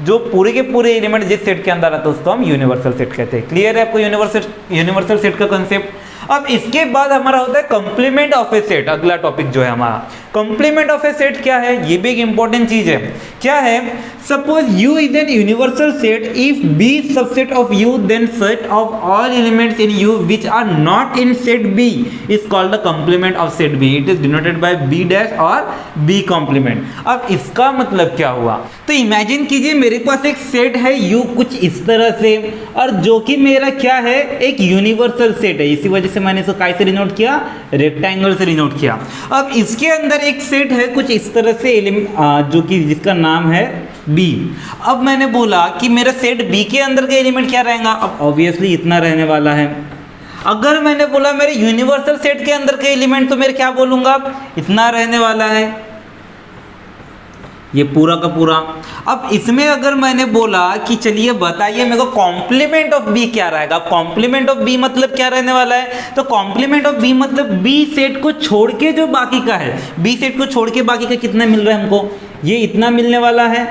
जो पूरे के पूरे एलिमेंट जिस सेट के अंदर आता है उसको हम यूनिवर्सल सेट कहते हैं। क्लियर है आपको यूनिवर्सल सेट का कंसेप्ट? अब इसके बाद हमारा होता है कंप्लीमेंट ऑफ ए सेट। अगला टॉपिक जो है हमारा कंप्लीमेंट ऑफ ए सेट क्या है, ये भी एक इंपॉर्टेंट चीज है। क्या है, suppose U is an universal set if B subset of U then set of all elements in U which are not in set B is called the complement of set B। It is denoted by B dash or B complement. अब इसका मतलब क्या हुआ, तो imagine कीजिए मेरे पास एक set है U कुछ इस तरह से, और जो कि मेरा क्या है, एक यूनिवर्सल सेट है। इसी वजह से मैंने इसको कैसे डिनोट किया, रेक्टेंगल से डिनोट किया। अब इसके अंदर एक सेट है कुछ इस तरह से जो कि जिसका नाम है B। अब मैंने बोला कि मेरा सेट B के अंदर का एलिमेंट क्या रहेगा, अब ऑब्वियसली इतना रहने वाला है। अगर मैंने बोला मेरे यूनिवर्सल सेट के अंदर के एलिमेंट, तो मेरे क्या बोलूंगा, इतना रहने वाला है, ये पूरा का पूरा। अब इसमें अगर मैंने बोला कि चलिए बताइए मेरे को कॉम्प्लीमेंट ऑफ बी क्या रहेगा, कॉम्प्लीमेंट ऑफ बी मतलब क्या रहने वाला है, तो कॉम्प्लीमेंट ऑफ बी मतलब बी सेट को छोड़ के जो बाकी का है, बी सेट को छोड़ के बाकी का कितना मिल रहा है हमको, ये इतना मिलने वाला है,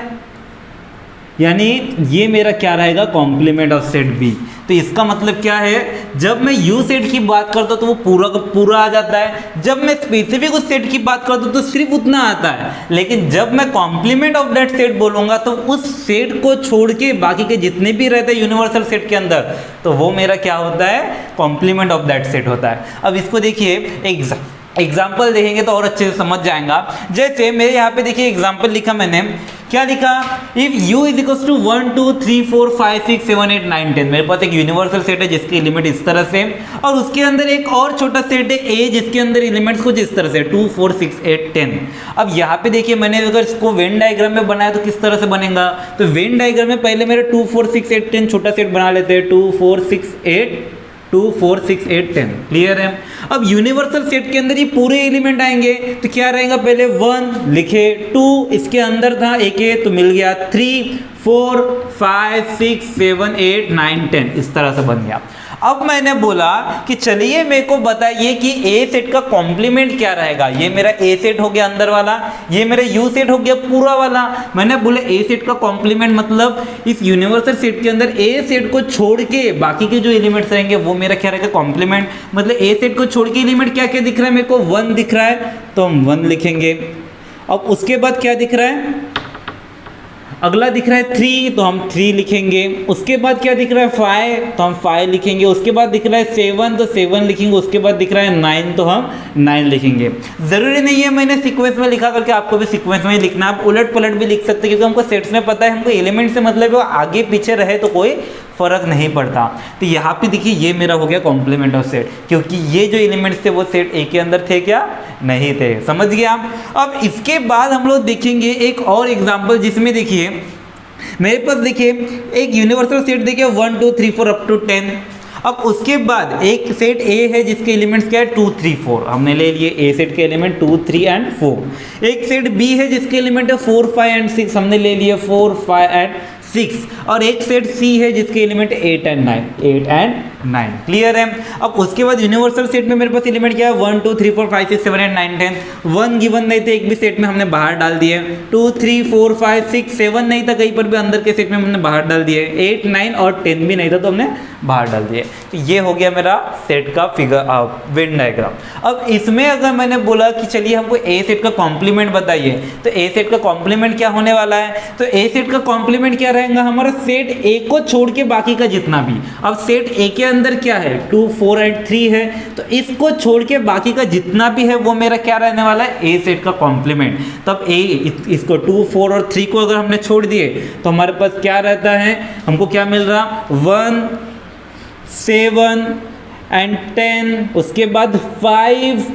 यानी ये मेरा क्या रहेगा, कॉम्प्लीमेंट ऑफ सेट बी। तो इसका मतलब क्या है, जब मैं यू सेट की बात करता हूं तो वो पूरा का पूरा आ जाता है, जब मैं स्पेसिफिक उस सेट की बात करता हूं तो सिर्फ उतना आता है। लेकिन जब मैं कॉम्प्लीमेंट ऑफ दैट सेट बोलूंगा तो उस सेट को छोड़ के बाकी के जितने भी रहते हैं यूनिवर्सल सेट के अंदर, तो वो मेरा क्या होता है, कॉम्प्लीमेंट ऑफ दैट सेट होता है। अब इसको देखिए एग्जाम्पल देखेंगे तो और अच्छे से समझ जाएगा। जैसे मेरे यहाँ पे देखिए एग्जाम्पल लिखा मैंने, क्या लिखा, if U is equals to 1 2 3 4 5 6 7 8 9 10। मेरे पास एक यूनिवर्सल सेट है जिसके एलिमेंट इस तरह से, और उसके अंदर एक और छोटा सेट है A जिसके अंदर एलिमेंट्स कुछ इस तरह से 2 4 6 8 10। अब यहाँ पे देखिए मैंने अगर इसको वेन डायग्राम में बनाया तो किस तरह से बनेगा, तो वेन डायग्राम में पहले मेरे 2 4 6 8 10 छोटा सेट बना लेते हैं, 2 4 6 8 2 4 6 8 10। क्लियर है? अब यूनिवर्सल सेट के अंदर ये पूरे एलिमेंट आएंगे तो क्या रहेगा, पहले 1 लिखे, 2 इसके अंदर था एक तो मिल गया, 3 4 5 6 7 8 9 10 इस तरह से बन गया। अब मैंने बोला कि चलिए मेरे को बताइए कि ए सेट का कॉम्प्लीमेंट क्या रहेगा। ये मेरा ए सेट हो गया अंदर वाला, ये मेरा यू सेट हो गया पूरा वाला। मैंने बोला ए सेट का कॉम्प्लीमेंट मतलब इस यूनिवर्सल सेट के अंदर ए सेट को छोड़ के बाकी के जो एलिमेंट्स रहेंगे वो मेरा क्या रहेगा कॉम्प्लीमेंट। मतलब ए सेट को छोड़ के एलिमेंट क्या क्या दिख रहा है मेरे को, 1 दिख रहा है तो हम 1 लिखेंगे। अब उसके बाद क्या दिख रहा है, अगला दिख रहा है 3 तो हम 3 लिखेंगे। उसके बाद क्या दिख रहा है 5 तो हम 5 लिखेंगे। उसके बाद दिख रहा है 7 तो 7 लिखेंगे। उसके बाद दिख रहा है 9 तो हम 9 लिखेंगे। ज़रूरी नहीं है मैंने सीक्वेंस में लिखा करके आपको भी सीक्वेंस में ही लिखना, आप उलट पलट भी लिख सकते हैं क्योंकि हमको सेट्स में पता है, हमको एलिमेंट से मतलब है आगे पीछे रहे तो कोई फर्क नहीं पड़ता। तो यहाँ पे देखिए ये मेरा हो गया कॉम्प्लीमेंट ऑफ सेट, क्योंकि ये जो एलिमेंट्स थे वो सेट ए के अंदर थे क्या, नहीं थे। समझ गए आप। अब इसके बाद हम लोग देखेंगे एक और एग्जांपल जिसमें देखिए मेरे पास देखिए एक यूनिवर्सल सेट देखिए 1 2 3 4 अप टू 10। अब उसके बाद एक सेट ए है जिसके एलिमेंट्स क्या है 2 3 4, हमने ले लिए ए सेट के एलिमेंट 2 3 एंड 4। एक सेट बी है जिसके एलिमेंट है 4 5 एंड 6, हमने ले लिए 4 5 एंड 6। और एक सेट सी है जिसके एलिमेंट 8 एंड 9। क्लियर है। अब उसके बाद यूनिवर्सल सेट में मेरे पास एलिमेंट क्या है 1 2 3 4 5 6 7 8 9 10। 1 गिवन नहीं थे एक भी सेट में, हमने बाहर डाल दिए। 2 3 4 5 6 7 नहीं था कहीं पर भी अंदर के सेट में, हमने बाहर डाल दिए। 8 9 और 10 भी नहीं था तो हमने बाहर डाल दिए। तो ये हो गया मेरा सेट का फिगर वेन डायग्राम। अब इसमें अगर मैंने बोला कि चलिए हमको ए सेट का कॉम्प्लीमेंट बताइए, तो ए सेट का कॉम्प्लीमेंट क्या होने वाला है, तो ए सेट का कॉम्प्लीमेंट क्या रहेगा हमारा सेट ए को छोड़ के बाकी का जितना भी। अब सेट ए के अंदर क्या है 2 4 एंड 3 है, तो इसको छोड़ के बाकी का जितना भी है वो मेरा क्या रहने वाला है ए सेट का कॉम्प्लीमेंट। तब ए इसको 2 4 और 3 को अगर हमने छोड़ दिए तो हमारे पास क्या रहता है, हमको क्या मिल रहा 1 7 एंड 10। उसके बाद 5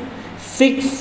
6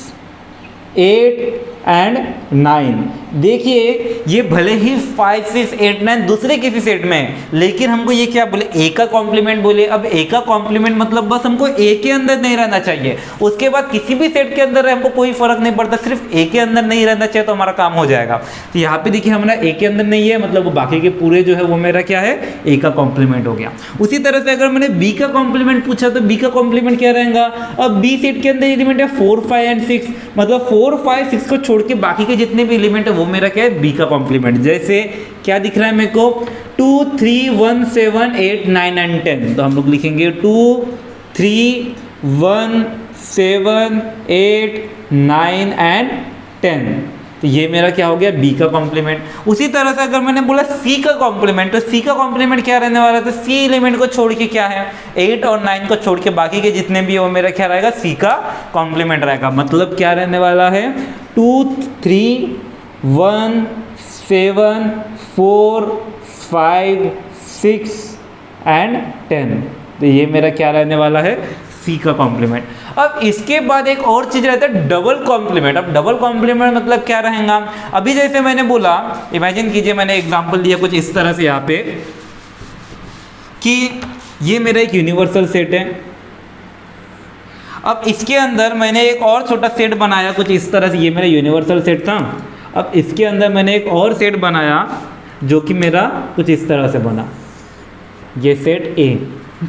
8 एंड 9। देखिए ये भले ही 5 6 8 9 दूसरे किसी सेट में है, लेकिन हमको ये क्या बोले ए का कॉम्प्लीमेंट बोले। अब ए का कॉम्प्लीमेंट मतलब बस हमको ए के अंदर नहीं रहना चाहिए, उसके बाद किसी भी सेट के अंदर हमको कोई फर्क नहीं पड़ता, सिर्फ ए के अंदर नहीं रहना चाहिए तो हमारा काम हो जाएगा। तो यहाँ पे देखिए हमारा ए के अंदर नहीं है, मतलब वो बाकी के पूरे जो है वो मेरा क्या है ए का कॉम्प्लीमेंट हो गया। उसी तरह से अगर मैंने बी का कॉम्प्लीमेंट पूछा तो बी का कॉम्प्लीमेंट क्या रहेगा। अब बी सेट के अंदर एलिमेंट है 4 5 एंड 6, मतलब 4 5 6 को छोड़ के बाकी के जितने भी एलिमेंट है वो मेरा क्या है बी का कॉम्प्लीमेंट। जैसे क्या दिख रहा है मेरे को 2 3 1 7 8 9 एंड 10, तो हम लोग लिखेंगे 2 3 1 7 8 9 एंड 10। तो ये मेरा क्या हो गया बी का कॉम्प्लीमेंट। उसी तरह से अगर मैंने बोला सी का कॉम्प्लीमेंट, तो सी का कॉम्प्लीमेंट क्या रहने वाला है, तो सी एलिमेंट को छोड़ के क्या है 8 और 9 को छोड़ के बाकी के जितने भी है वो मेरा क्या रहेगा सी का कॉम्प्लीमेंट रहेगा। मतलब क्या रहने वाला है 2 3 1 7 4 5 6 एंड 10। तो ये मेरा क्या रहने वाला है सी का कॉम्प्लीमेंट। अब इसके बाद एक और चीज रहता है डबल कॉम्प्लीमेंट। अब डबल कॉम्प्लीमेंट मतलब क्या रहेगा, अभी जैसे मैंने बोला, इमेजिन कीजिए मैंने एग्जांपल दिया कुछ इस तरह से यहाँ पे कि ये मेरा एक यूनिवर्सल सेट है। अब इसके अंदर मैंने एक और छोटा सेट बनाया कुछ इस तरह से, ये मेरा यूनिवर्सल सेट था। अब इसके अंदर मैंने एक और सेट बनाया जो कि मेरा कुछ इस तरह से बना, ये सेट ए,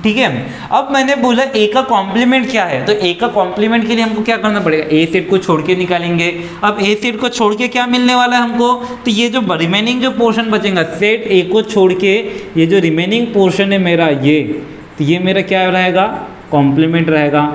ठीक है। अब मैंने बोला ए का कॉम्प्लीमेंट क्या है, तो ए का कॉम्प्लीमेंट के लिए हमको क्या करना पड़ेगा, ए सेट को छोड़ के निकालेंगे। अब ए सेट को छोड़ के क्या मिलने वाला है हमको, तो ये जो रिमेनिंग जो पोर्शन बचेगा सेट ए को छोड़ के ये जो रिमेनिंग पोर्शन है मेरा ये, तो ये मेरा क्या रहेगा कॉम्प्लीमेंट रहेगा।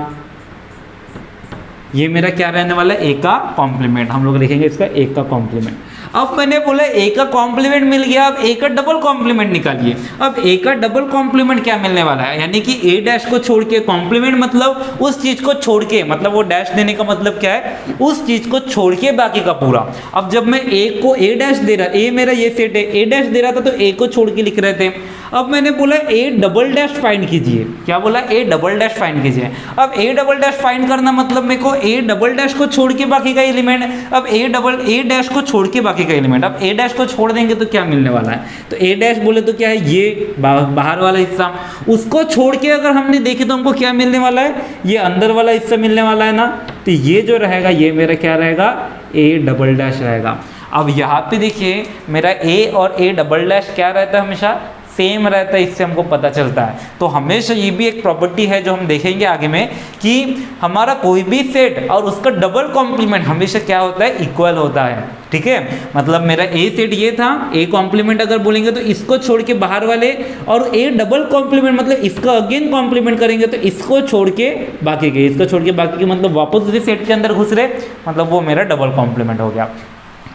ये मेरा क्या रहने वाला है ए का कॉम्प्लीमेंट, हम लोग लिखेंगे इसका ए का कॉम्प्लीमेंट। अब मैंने बोला ए का कॉम्प्लीमेंट मिल गया, अब ए का डबल कॉम्प्लीमेंट निकालिए। अब ए का डबल कॉम्प्लीमेंट क्या मिलने वाला है, यानी कि ए डैश को छोड़ के, कॉम्प्लीमेंट मतलब उस चीज को छोड़ के, मतलब वो डैश देने का मतलब क्या है, उस चीज को छोड़ के बाकी का पूरा। अब जब मैं ए को ए डैश दे रहा, ए मेरा ये सेट है, ए डैश दे रहा था तो ए को छोड़ के लिख रहे थे। अब मैंने बोला ए डबल डैश फाइंड कीजिए, क्या बोला ए डबल डैश फाइंड कीजिए। अब ए डबल डैश फाइंड करना मतलब मेरे को ए डबल डैश को छोड़ के बाकी का एलिमेंट, अब ए डैश को छोड़ के बाकी का एलिमेंट। अब ए डैश को छोड़ देंगे तो क्या मिलने वाला है, तो ए डैश बोले तो क्या है ये बाहर वाला हिस्सा, उसको छोड़ के अगर हमने देखे तो हमको क्या मिलने वाला है, ये अंदर वाला हिस्सा मिलने वाला है ना। तो ये जो रहेगा ये मेरा क्या रहेगा ए डबल डैश रहेगा। अब यहाँ पे देखिए मेरा ए और ए डबल डैश क्या रहता है हमेशा सेम रहता है, इससे हमको पता चलता है। तो हमेशा ये भी एक प्रॉपर्टी है जो हम देखेंगे आगे में कि हमारा कोई भी सेट और उसका डबल कॉम्प्लीमेंट हमेशा क्या होता है, इक्वल होता है। ठीक है, मतलब मेरा ए सेट ये था, ए कॉम्प्लीमेंट अगर बोलेंगे तो इसको छोड़ के बाहर वाले, और ए डबल कॉम्प्लीमेंट मतलब इसका अगेन कॉम्प्लीमेंट करेंगे तो इसको छोड़ के बाकी के, इसको छोड़ के बाकी के, मतलब वापस उसी सेट के अंदर घुस रहे, मतलब वो मेरा डबल कॉम्प्लीमेंट हो गया।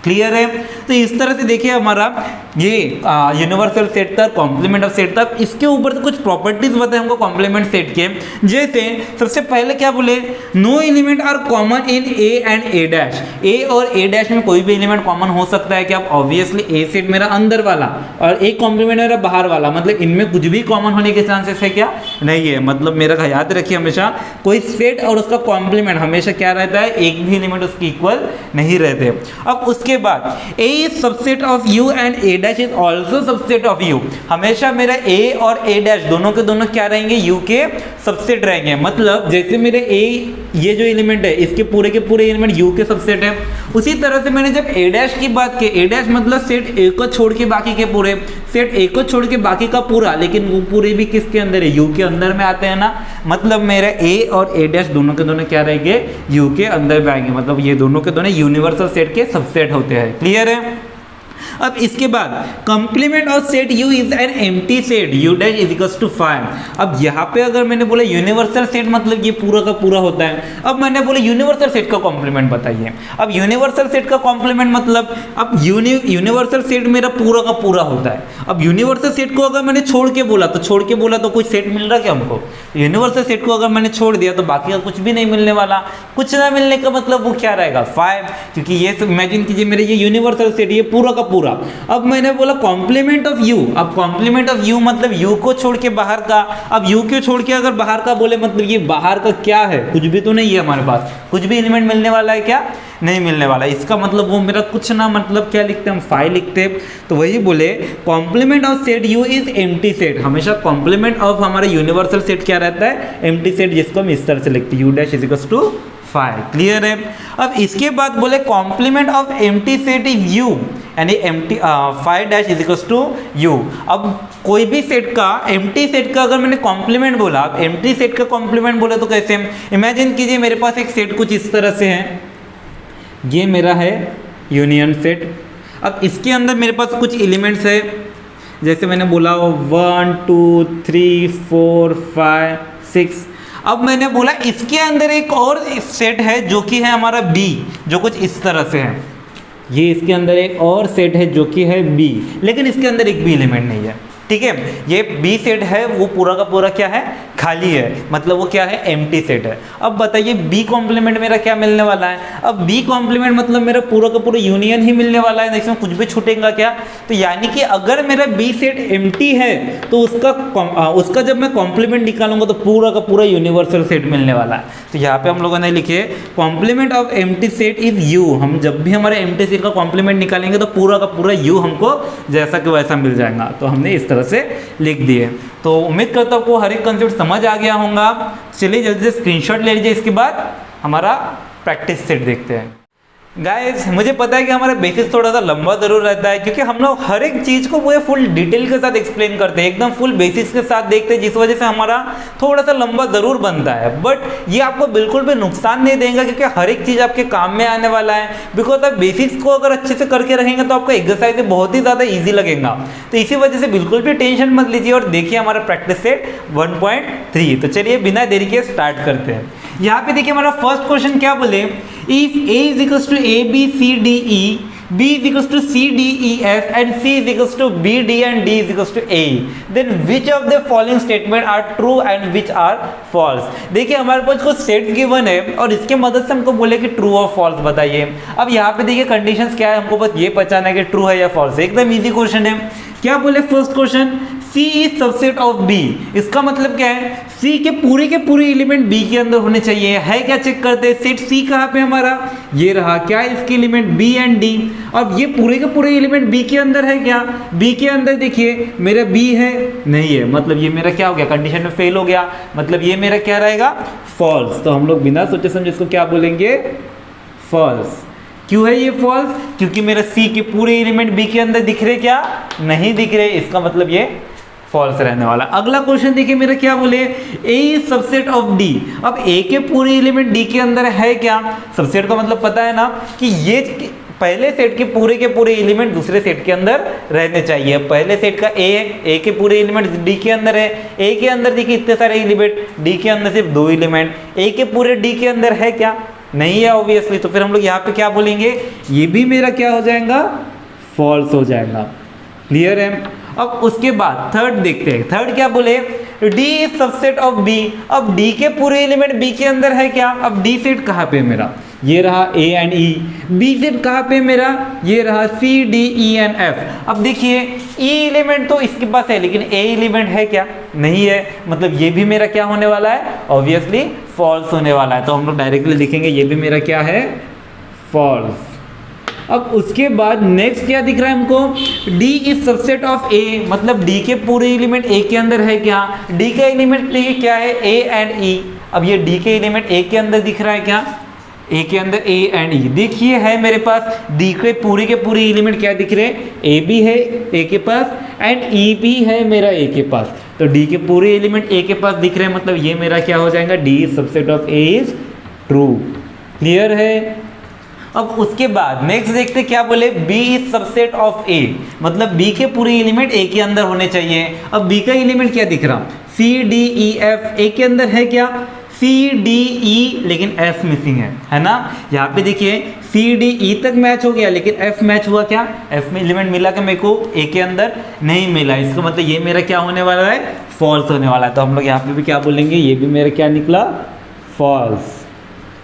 क्लियर है? तो इस तरह से देखिए हमारा ये यूनिवर्सल सेट था, कॉम्प्लीमेंट ऑफ सेट था। इसके ऊपर से कुछ प्रॉपर्टीज बताए हमको कॉम्प्लीमेंट सेट के, जैसे सबसे पहले क्या बोले, no element are common in A and A dash. A और ए डैश में कोई भी एलिमेंट कॉमन हो सकता है कि आप ऑब्वियसली ए सेट मेरा अंदर वाला और ए कॉम्प्लीमेंट मेरा बाहर वाला, मतलब इनमें कुछ भी कॉमन होने के चांसेस है क्या, नहीं है। मतलब मेरा याद रखिए हमेशा कोई सेट और उसका कॉम्प्लीमेंट हमेशा क्या रहता है, एक भी एलिमेंट उसकी इक्वल नहीं रहते। अब उसके बाद A is subset of U and A dash is also subset of U। हमेशा मेरा A और A dash दोनों के दोनों क्या रहेंगे, U के सबसेट रहेंगे। मतलब जैसे मेरे A ये जो एलिमेंट है इसके पूरे के पूरे एलिमेंट U के सबसेट है, उसी तरह से मैंने जब A dash की बात की, A dash मतलब सेट A को छोड़ के बाकी के पूरे, सेट A को छोड़ के बाकी का पूरा, लेकिन वो पूरे भी किसके अंदर है, U के अंदर में आते हैं ना। मतलब मेरा A और A dash दोनों के दोनों क्या रहेंगे, U के अंदर में आएंगे, मतलब ये दोनों के दोनों यूनिवर्सल सेट के सबसेट होते हैं। क्लियर है? अब इसके बाद complement of set U is an empty set U dash is equals to 5। अब यहाँ पे अगर मैंने बोला यूनिवर्सल सेट मतलब ये पूरा का पूरा होता है। अब मैंने बोला यूनिवर्सल सेट का कॉम्प्लीमेंट बताइए। अब यूनिवर्सल सेट का कॉम्प्लीमेंट मतलब अब यूनिवर्सल सेट मेरा पूरा का पूरा होता है। अब यूनिवर्सल सेट को अगर मैंने छोड़ के बोला तो कुछ सेट मिल रहा क्या हमको, यूनिवर्सल सेट को अगर मैंने छोड़ दिया तो बाकी का कुछ भी नहीं मिलने वाला। कुछ ना मिलने का मतलब वो क्या रहेगा, 5, क्योंकि ये इमेजिन कीजिए मेरे ये यूनिवर्सल सेट ये पूरा का पूरा। अब मैंने बोला कॉम्प्लीमेंट ऑफ U, अब कॉम्प्लीमेंट ऑफ U मतलब U को छोड़ के बाहर का। अब U को छोड़ के अगर बाहर का बोले मतलब ये बाहर का क्या है, कुछ भी तो नहीं है हमारे पास, कुछ भी एलिमेंट मिलने वाला है क्या, नहीं मिलने वाला। इसका मतलब वो मेरा कुछ ना मतलब क्या लिखते हैं हम, 5 लिखते हैं। तो वही बोले complement of set U is empty set. हमेशा कॉम्प्लीमेंट ऑफ हमारा यूनिवर्सल सेट क्या रहता है, एम्प्टी सेट, जिसको हम इस तरह से लिखते हैं U dash is equals to 5। Clear है? अब इसके बाद बोले complement of empty set is U, यानी empty 5 dash is equals to U। अब कोई भी सेट का, एम्प्टी सेट का अगर मैंने कॉम्प्लीमेंट बोला, अब एम्प्टी सेट का कॉम्प्लीमेंट बोले तो कैसे, इमेजिन कीजिए मेरे पास एक सेट कुछ इस तरह से है, ये मेरा है यूनियन सेट। अब इसके अंदर मेरे पास कुछ एलिमेंट्स है, जैसे मैंने बोला 1 2 3 4 5 6। अब मैंने बोला इसके अंदर एक और सेट है जो कि है हमारा B, जो कुछ इस तरह से है। ये इसके अंदर एक और सेट है जो कि है B, लेकिन इसके अंदर एक भी एलिमेंट नहीं है। ठीक है, ये B सेट है वो पूरा का पूरा क्या है, खाली है, मतलब वो क्या है, एम्प्टी सेट है। अब बताइए B कॉम्प्लीमेंट मेरा क्या मिलने वाला है। अब B कॉम्प्लीमेंट मतलब मेरा पूरा का पूरा यूनियन ही मिलने वाला है, इसमें कुछ भी छूटेगा क्या। तो यानी कि अगर मेरा B सेट एम्प्टी है तो उसका जब मैं कॉम्प्लीमेंट निकालूंगा तो पूरा का पूरा यूनिवर्सल सेट मिलने वाला है। तो यहाँ पे हम लोगों ने लिखे complement of empty set is U। हम जब भी हमारे एम्प्टी सेट का कॉम्प्लीमेंट निकालेंगे तो पूरा का पूरा U हमको जैसा कि वैसा मिल जाएगा। तो हमने इस तरह से लिख दिए। तो उम्मीद करता हूँ आपको हर एक कंसेप्ट समझ आ गया होगा। चलिए जल्दी से स्क्रीनशॉट ले लीजिए, इसके बाद हमारा प्रैक्टिस सेट देखते हैं। गाइस मुझे पता है कि हमारा बेसिस थोड़ा सा लंबा जरूर रहता है, क्योंकि हम लोग हर एक चीज को वो फुल डिटेल के साथ एक्सप्लेन करते हैं, एकदम फुल बेसिस के साथ देखते हैं, जिस वजह से हमारा थोड़ा सा लंबा जरूर बनता है। बट ये आपको बिल्कुल भी नुकसान नहीं देगा, क्योंकि हर एक चीज आपके काम में आने वाला है। बिकॉज आप बेसिक्स को अगर अच्छे से करके रहेंगे तो आपको एक्सरसाइज बहुत ही ज्यादा ईजी लगेगा। तो इसी वजह से बिल्कुल भी टेंशन मत लीजिए और देखिए हमारा प्रैक्टिस सेट 1.3। तो चलिए बिना देरी के स्टार्ट करते हैं। यहाँ पे देखिए हमारा फर्स्ट क्वेश्चन क्या बोले, if A is equals to A B C D E, B is equals to C D E F and C is equals to B D and D is equals to A, then which of the following statement are true and which are false। देखिए हमारे पास कुछ sets given है और इसके मदद से हमको बोले कि ट्रू और फॉल्स बताइए। अब यहाँ पे देखिए कंडीशंस क्या है, हमको बस ये पहचाना है कि ट्रू है या फॉल्स है। एकदम इजी क्वेश्चन है। क्या बोले first question, C is subset of B। इसका मतलब क्या है, C के पूरे एलिमेंट B के अंदर होने चाहिए। है क्या, चेक करते हैं। सेट C कहाँ पे हमारा, ये रहा। क्या है इसके एलिमेंट, B एंड D। अब ये पूरे के पूरे एलिमेंट B के अंदर है क्या, B के अंदर देखिए मेरा B है, नहीं है, मतलब ये मेरा क्या हो गया, कंडीशन में फेल हो गया, मतलब ये मेरा क्या रहेगा, फॉल्स। तो हम लोग बिना सोचे समझे इसको क्या बोलेंगे, फॉल्स। क्यों है ये फॉल्स, क्योंकि मेरा C के पूरे एलिमेंट B के अंदर दिख रहे क्या, नहीं दिख रहे, इसका मतलब ये फॉल्स रहने वाला। अगला क्वेश्चन देखिए मेरा क्या बोले, ए इज सबसेट ऑफ डी। अब ए के पूरे एलिमेंट डी के अंदर है क्या? सबसेट का मतलब पता है ना कि ये पहले सेट के पूरे एलिमेंट दूसरे सेट के अंदर रहने चाहिए। पहले सेट का ए के पूरे एलिमेंट डी के अंदर है, ए के अंदर देखिए इतने सारे एलिमेंट, डी के अंदर सिर्फ 2 एलिमेंट, ए के पूरे डी के अंदर है क्या? नहीं है ऑब्वियसली। तो फिर हम लोग यहाँ पे क्या बोलेंगे, ये भी मेरा क्या हो जाएगा, फॉल्स हो जाएगा। क्लियर है। अब उसके बाद थर्ड देखते हैं, थर्ड क्या बोले, D is subset of B. अब डी के पूरे एलिमेंट बी के अंदर है क्या? अब डी सेट कहाँ पे मेरा, ये रहा A and E. B set कहाँ पे मेरा, ये रहा C D E and F. अब देखिए ई एलिमेंट तो इसके पास है लेकिन ए एलिमेंट है क्या? नहीं है। मतलब ये भी मेरा क्या होने वाला है, ऑब्वियसली फॉल्स होने वाला है। तो हम लोग डायरेक्टली लिखेंगे ये भी मेरा क्या है, फॉल्स। अब उसके बाद नेक्स्ट क्या दिख रहा है हमको, D is subset of A। मतलब D के पूरे एलिमेंट A के अंदर है क्या? D का एलिमेंट क्या है, A एंड E। अब ये D के एलिमेंट A के अंदर दिख रहा है क्या? A के अंदर A एंड E देखिए है मेरे पास। D के पूरे एलिमेंट क्या दिख रहे हैं, A भी है A के पास एंड E भी है मेरा A के पास। तो D के पूरे एलिमेंट A के पास दिख रहे हैं, मतलब ये मेरा क्या हो जाएगा, D is subset of A is true. Clear है। अब उसके बाद नेक्स्ट देखते क्या बोले, B is subset of A। मतलब B के पूरे एलिमेंट A के अंदर होने चाहिए। अब B का एलिमेंट क्या दिख रहा, C D E F A के अंदर है क्या? C D E लेकिन F मिसिंग है ना। यहाँ पे देखिए C D E तक मैच हो गया लेकिन F मैच हुआ क्या? F में एलिमेंट मिला कि मेरे को A के अंदर नहीं मिला। इसका मतलब ये मेरा क्या होने वाला है, फॉल्स होने वाला है। तो हम लोग यहाँ पे भी क्या बोलेंगे, ये भी मेरा क्या निकला, फॉल्स।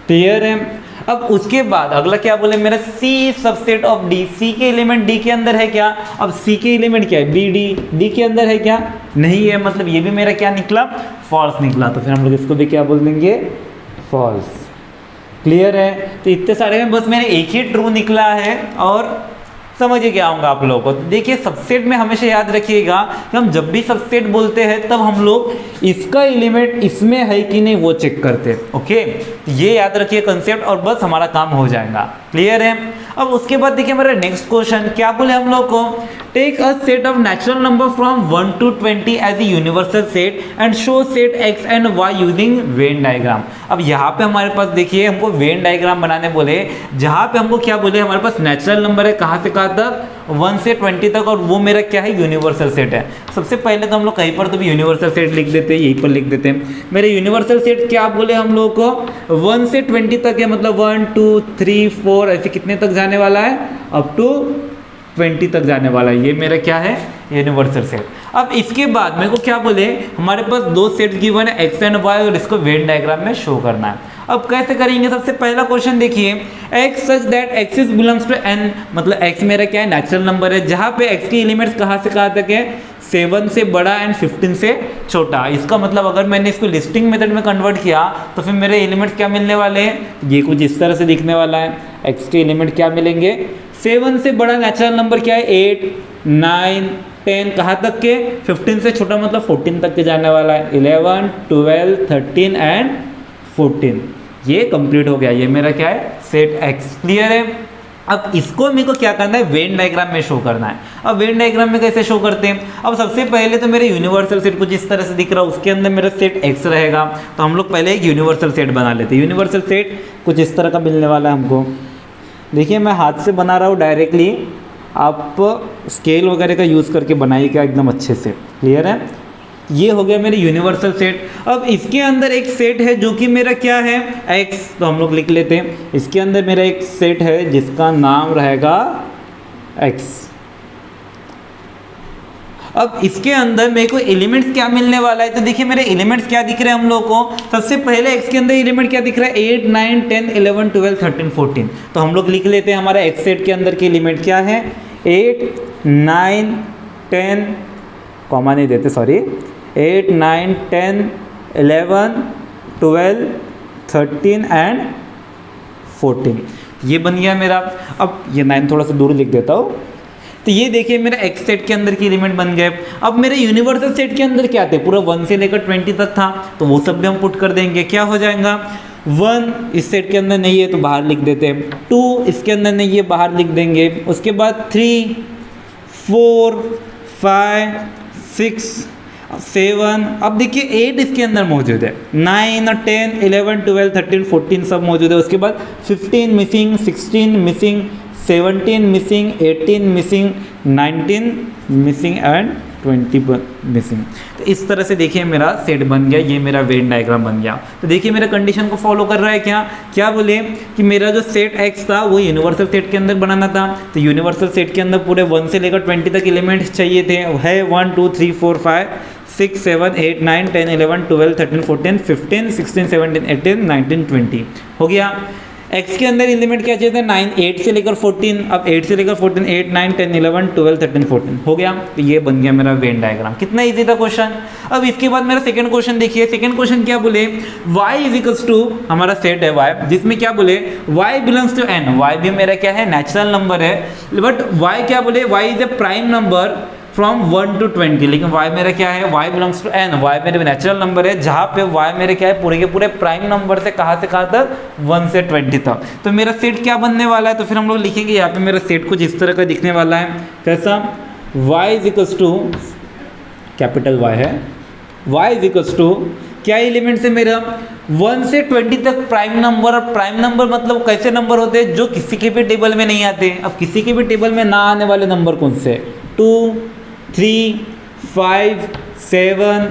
क्लियर है। अब उसके बाद अगला क्या बोले मेरा, C subset of D। C के एलिमेंट D के अंदर है क्या? अब C के एलिमेंट क्या है, BD, D के अंदर है क्या? नहीं है। मतलब ये भी मेरा क्या निकला, फॉल्स निकला। तो फिर हम लोग इसको भी क्या बोल देंगे, फॉल्स। क्लियर है। तो इतने सारे में बस मैंने एक ही ट्रू निकला है और समझिए क्या आऊँगा आप लोगों को। देखिए सबसेट में हमेशा याद रखिएगा कि हम जब भी सबसेट बोलते हैं तब हम लोग इसका एलिमेंट इसमें है कि नहीं वो चेक करते हैं। ओके, ये याद रखिए कंसेप्ट और बस हमारा काम हो जाएगा। क्लियर है। अब उसके बाद देखिए हमारा नेक्स्ट क्वेश्चन क्या बोले हम लोग को, take a set of natural number from 1 to 20 as a universal set and show set X and Y using Venn diagram. अब यहाँ पे हमारे पास देखिए हमको वेन डायग्राम बनाने बोले, जहाँ पे हमको क्या बोले, हमारे पास नेचुरल नंबर है कहाँ से कहाँ तक, 1 से 20 तक, और वो मेरा क्या है, यूनिवर्सल सेट है। सबसे पहले तो हम लोग कहीं पर तो भी यूनिवर्सल सेट लिख देते हैं, यहीं पर लिख देते हैं। मेरे यूनिवर्सल सेट क्या बोले हम लोग को, 1 से 20 तक है। मतलब 1 2 3 4 ऐसे कितने तक जाने वाला है, अप टू 20 तक जाने वाला है। ये मेरा क्या है, यूनिवर्सल सेट। अब इसके बाद मेरे को क्या बोले, हमारे पास 2 सेट गिवन है एक्स एंड वाई, और इसको वेन डायग्राम में शो करना है। अब कैसे करेंगे, सबसे पहला क्वेश्चन देखिए, X such that x is belongs to N. मतलब एक्स मेरा क्या है, नेचुरल नंबर है, जहाँ पे एक्स के एलिमेंट्स कहाँ से कहाँ तक है, 7 से बड़ा एंड 15 से छोटा। इसका मतलब अगर मैंने इसको लिस्टिंग मेथड में कन्वर्ट किया तो फिर मेरे एलिमेंट्स क्या मिलने वाले हैं, ये कुछ इस तरह से दिखने वाला है। एक्स के एलिमेंट क्या मिलेंगे, 7 से बड़ा नेचुरल नंबर क्या है, 8 9 10, कहाँ तक के, 15 से छोटा मतलब 14 तक के जाने वाला है, 11 12 13 एंड 14। ये कंप्लीट हो गया, ये मेरा क्या है, सेट एक्स। क्लियर है। अब इसको मेरे को क्या करना है, वेन डायग्राम में शो करना है। अब वेन डायग्राम में कैसे शो करते हैं, अब सबसे पहले तो मेरे यूनिवर्सल सेट कुछ इस तरह से दिख रहा है, उसके अंदर मेरा सेट एक्स रहेगा। तो हम लोग पहले एक यूनिवर्सल सेट बना लेते हैं। यूनिवर्सल सेट कुछ इस तरह का मिलने वाला है हमको। देखिए मैं हाथ से बना रहा हूँ डायरेक्टली, आप स्केल वगैरह का यूज़ करके बनाइएगा एकदम अच्छे से। क्लियर है। ये हो गया मेरे यूनिवर्सल सेट। अब इसके अंदर एक सेट है जो कि मेरा क्या है, x, तो हम लोग लिख लेते हैं। इसके अंदर मेरा एक सेट है जिसका नाम रहेगा x। अब इसके अंदर मेरे को एलिमेंट्स क्या मिलने वाला है, तो देखिए मेरे एलिमेंट्स क्या दिख रहे हैं हम लोग को। सबसे पहले x के अंदर एलिमेंट क्या दिख रहा है, 8 9 10 11 12 13 14। तो हम लोग लिख लेते हैं हमारा x सेट के अंदर के एलिमेंट क्या है, 8 9 10, कॉमा नहीं देते सॉरी, 8 9 10 11 12 13 एंड 14। ये बन गया मेरा। अब ये 9 थोड़ा सा दूर लिख देता हूँ। तो ये देखिए मेरा एक्स सेट के अंदर के एलिमेंट बन गए। अब मेरे यूनिवर्सल सेट के अंदर क्या थे, पूरा 1 से लेकर 20 तक था, तो वो सब भी हम पुट कर देंगे। क्या हो जाएगा, 1 इस सेट के अंदर नहीं है तो बाहर लिख देते हैं, 2 इसके अंदर नहीं है बाहर लिख देंगे, उसके बाद 3 4 5 6 7, अब देखिए 8 इसके अंदर मौजूद है, 9 और 10, 11, 12, 13, 14 सब मौजूद है। उसके बाद 15 missing, 16 missing, 17 missing, 18 missing, 19 missing and 20 missing. तो इस तरह से देखिए मेरा सेट बन गया, ये मेरा वेन डायग्राम बन गया। तो देखिए मेरा कंडीशन को फॉलो कर रहा है क्या, क्या बोले कि मेरा जो सेट एक्स था वो यूनिवर्सल सेट के अंदर बनाना था। तो यूनिवर्सल सेट के अंदर पूरे 1 से लेकर 20 तक एलिमेंट्स चाहिए थे, है 1 2 3 4 5 6 7 8 9 10 11 12 13 14 15 16 17 18 19 20 हो गया। x के अंदर एलिमेंट क्या चाहिए था, 9, 8 से लेकर 14, अब 8 से लेकर 14 8 9 10 11 12 13 14 हो गया। तो ये बन गया मेरा वेन डायग्राम। कितना इजी था क्वेश्चन। अब इसके बाद मेरा सेकंड क्वेश्चन देखिए, सेकंड क्वेश्चन क्या बोले, y इज इक्वल्स टू, हमारा सेट है y जिसमें क्या बोले y belongs to n, y भी मेरा क्या है नेचुरल नंबर है, बट y क्या बोले y is a prime number from 1 to 20, लेकिन y मेरा क्या है, y belongs to n, y मेरे नेचुरल नंबर है जहाँ पे y मेरे क्या है पूरे के पूरे प्राइम नंबर से कहाँ से कहाँ तक 1 से 20 तक। तो मेरा सेट क्या बनने वाला है, तो फिर हम लोग लिखेंगे यहाँ पे मेरा सेट कुछ इस तरह का दिखने वाला है, कैसा, y is equals to, capital Y है, y इज इक्वल्स टू क्या एलिमेंट से मेरा 1 से 20 तक प्राइम नंबर, और प्राइम नंबर मतलब कैसे नंबर होते हैं जो किसी के भी टेबल में नहीं आते। अब किसी के भी टेबल में ना आने वाले नंबर कौन से, 2 3 5 7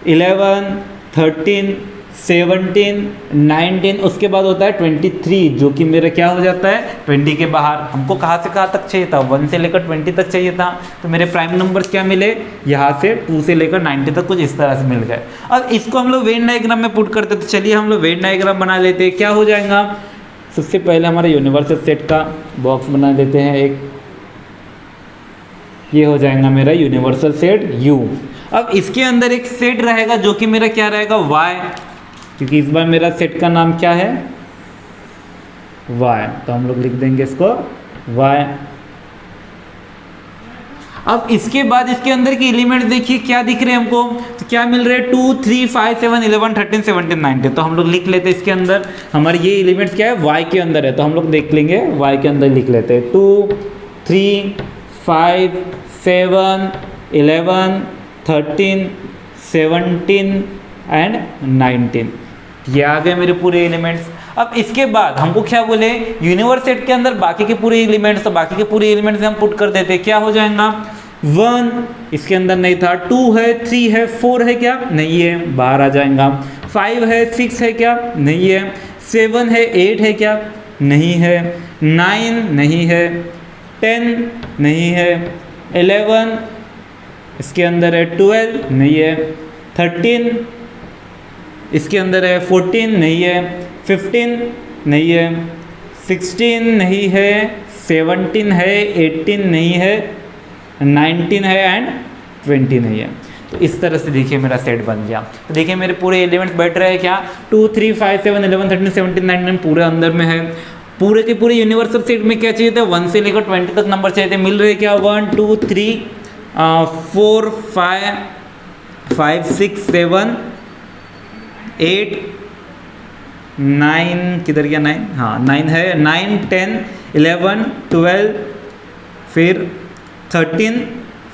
11 13 17 19, उसके बाद होता है 23 जो कि मेरा क्या हो जाता है 20 के बाहर। हमको कहाँ से कहाँ तक चाहिए था, 1 से लेकर 20 तक चाहिए था। तो मेरे प्राइम नंबर्स क्या मिले, यहाँ से 2 से लेकर 90 तक कुछ इस तरह से मिल गए। अब इसको हम लोग वेन डायग्राम में पुट करते, तो चलिए हम लोग वेन डायग्राम बना लेते हैं। क्या हो जाएगा, सबसे पहले हमारा यूनिवर्सल सेट का बॉक्स बना देते हैं एक, ये हो जाएगा मेरा यूनिवर्सल सेट U। अब इसके अंदर एक सेट रहेगा जो कि मेरा क्या रहेगा Y, क्योंकि इस बार मेरा सेट का नाम क्या है Y, तो हम लोग लिख देंगे इसको Y। अब इसके बाद इसके अंदर के एलिमेंट्स देखिए क्या दिख रहे हैं हमको, तो क्या मिल रहे हैं 2 3 5 7 11 13 17 19। तो हम लोग लिख लेते हैं इसके अंदर हमारे ये एलिमेंट्स क्या है Y के अंदर है, तो हम लोग देख लेंगे Y के अंदर लिख लेते हैं 2 3 5 7 11 13 17 एंड 19, ये आ गए मेरे पूरे एलिमेंट्स। अब इसके बाद हमको क्या बोले, यूनिवर्स सेट के अंदर बाकी के पूरे एलिमेंट्स, तो बाकी के पूरे एलिमेंट्स हम पुट कर देते, क्या हो जाएगा 1 इसके अंदर नहीं था, 2 है 3 है 4 है क्या नहीं है, बाहर आ जाएगा, 5 है 6 है क्या नहीं है, 7 है 8 है क्या नहीं है, 9 नहीं है, 10 नहीं है, 11 इसके अंदर है, 12 नहीं है, 13 इसके अंदर है, 14 नहीं है, 15 नहीं है, 16 नहीं है, 17 है, 18 नहीं है, 19 है एंड 20 नहीं है। तो इस तरह से देखिए मेरा सेट बन गया। तो देखिए मेरे पूरे एलिमेंट्स बैठ रहे हैं क्या, 2 3 5 7 11 13 17 19 पूरे अंदर में है। पूरे के पूरे यूनिवर्सल सेट में क्या चाहिए था, 1 से लेकर 20 तक नंबर चाहिए थे, मिल रहे क्या 1 2 3 4 5 6 7 8 9, किधर गया 9, हाँ 9 है, 9 10 11 12 फिर 13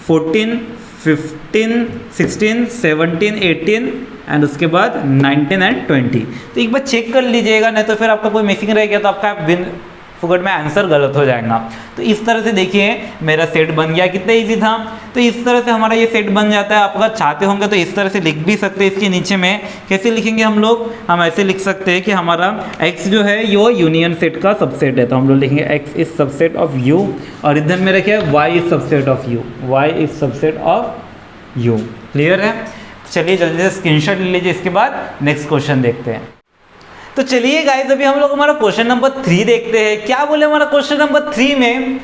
14 15 16 17 18 एंड उसके बाद 19 एंड 20। तो एक बार चेक कर लीजिएगा, नहीं तो फिर आपका कोई मिसिंग रह गया तो आपका बिन फुकट में आंसर गलत हो जाएगा। तो इस तरह से देखिए मेरा सेट बन गया, कितना इजी था। तो इस तरह से हमारा ये सेट बन जाता है। आप अगर चाहते होंगे तो इस तरह से लिख भी सकते हैं। इसके नीचे में कैसे लिखेंगे हम लोग, हम ऐसे लिख सकते हैं कि हमारा x जो है यो यूनियन सेट का सबसेट है, तो हम लोग लिखेंगे x is subset of u, और इधर मेरा क्या है y is subset of u, y is subset of u। Clear है। चलिए जल्दी से स्क्रीनशॉट ले लीजिए, इसके बाद नेक्स्ट क्वेश्चन देखते हैं। तो चलिए गाइस अभी हम लोग हमारा क्वेश्चन नंबर 3 देखते हैं। क्या बोले हमारा क्वेश्चन नंबर 3 में,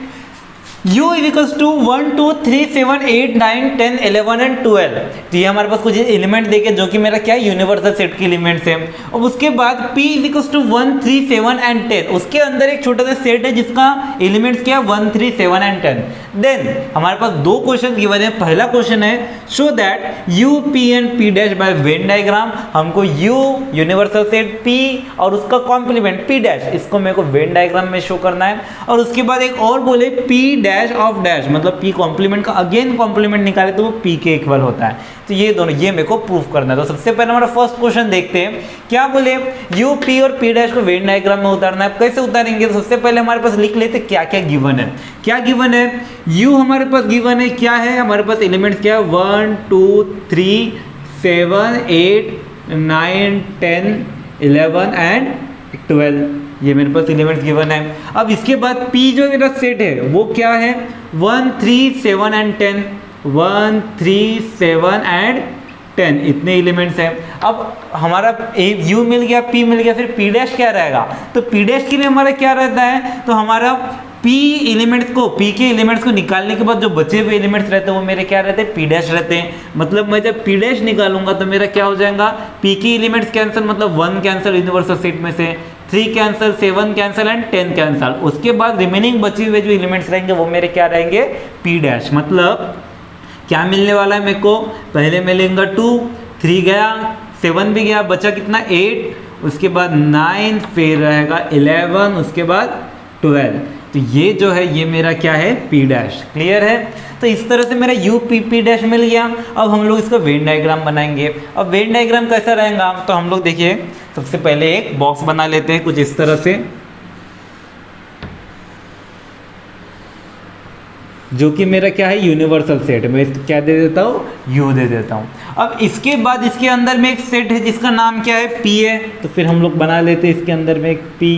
u इक्वल्स टू 1 2 3 7 8 9 10 11 एंड 12। तो ये हमारे पास कुछ एलिमेंट देखे जो कि मेरा क्या है यूनिवर्सल सेट के एलिमेंट्स हैं। और उसके बाद p इक्वल्स टू 1 3 7 एंड 10, उसके अंदर एक छोटा सा सेट है जिसका एलिमेंट्स क्या है 1 3 7 एंड 10। देन हमारे पास दो क्वेश्चन गिवन है। पहला क्वेश्चन है show that u p and p dash by Venn diagram. हमको u यूनिवर्सल सेट p और उसका कॉम्प्लीमेंट p डैश, इसको मेरे को वेन डायग्राम में शो करना है। और उसके बाद एक और बोले p dash dash of dash, मतलब पी कॉम्प्लीमेंट का अगेन कॉम्प्लीमेंट निकाले तो वो पी के इक्वल होता है। तो ये दोनों, ये मेरे को प्रूफ करना है। तो सबसे पहले हमारा फर्स्ट क्वेश्चन देखते हैं, क्या बोले यू पी और पी डैश को वेन डायग्राम में उतारना है। कैसे उतारेंगे, तो सबसे पहले हमारे पास लिख लेते क्या क्या गिवन है। क्या गिवन है, यू हमारे पास गिवन है, क्या है हमारे पास एलिमेंट्स क्या है 1 2 3 7 8 9 10 11 एंड 12, ये मेरे पास एलिमेंट्स गिवन है। अब इसके बाद P जो मेरा सेट है वो क्या है 1 3 7 एंड 10, 1 3 7 एंड 10, इतने एलिमेंट्स हैं। अब हमारा U मिल गया, P मिल गया, फिर P डैश क्या रहेगा, तो P डैश के लिए हमारा क्या रहता है, तो हमारा P एलिमेंट्स को, P के एलिमेंट्स को निकालने के बाद जो बचे हुए एलिमेंट्स रहते हैं वो मेरे क्या रहते हैं P डैश रहते हैं। मतलब मैं जब P डैश निकालूंगा तो मेरा क्या हो जाएगा, P के एलिमेंट्स कैंसिल, मतलब 1 कैंसिल यूनिवर्सल सेट में से, 3 कैंसिल, 7 कैंसिल एंड 10 कैंसिल। उसके बाद रिमेनिंग बचे हुए जो एलिमेंट्स रहेंगे वो मेरे क्या रहेंगे P डैश। मतलब क्या मिलने वाला है मेरे को, पहले मिलेगा 2, 3 गया, 7 भी गया, बचा कितना 8, उसके बाद 9, फिर रहेगा 11, उसके बाद 12। तो ये जो है ये मेरा क्या है P डैश। क्लियर है। तो इस तरह से मेरा U P डैश मिल गया। अब हम लोग इसका वेन डायग्राम बनाएंगे। अब वेन डायग्राम कैसा रहेगा, तो हम लोग देखिए सबसे पहले एक बॉक्स बना लेते हैं कुछ इस तरह से, जो कि मेरा क्या है यूनिवर्सल सेट। मैं इसको क्या दे देता हूँ, U दे देता हूँ। अब इसके बाद इसके अंदर में एक सेट है जिसका नाम क्या है P है, तो फिर हम लोग बना लेते हैं इसके अंदर में एक P,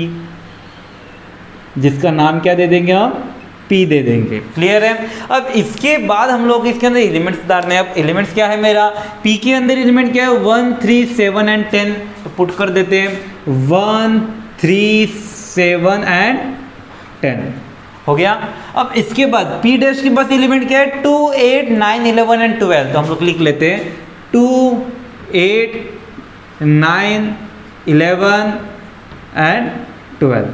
जिसका नाम क्या दे देंगे हम P दे देंगे। क्लियर है। अब इसके बाद हम लोग इसके अंदर एलिमेंट्स डालने हैं। अब एलिमेंट्स क्या है मेरा, P के अंदर एलिमेंट क्या है 1 3 7 एंड 10, तो पुट कर देते हैं 1 3 7 एंड 10 हो गया। अब इसके बाद P डैश के पास एलिमेंट क्या है 2 8 9 11 एंड 12, तो हम लोग लिख लेते हैं 2 8 9 11 एंड 12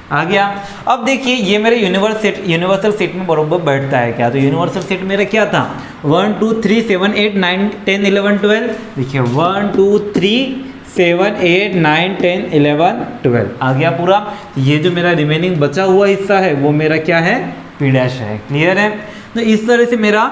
आ गया। अब देखिए ये मेरे यूनिवर्सल सेट में बरोबर बैठता है क्या, तो यूनिवर्सल सेट मेरा क्या था 1 2 3 7 8 9 10 11 12, देखिए 1 2 3 7 8 9 10 11 12 आ गया पूरा। ये जो मेरा रिमेनिंग बचा हुआ हिस्सा है वो मेरा क्या है P डैश है। क्लियर है। तो इस तरह से मेरा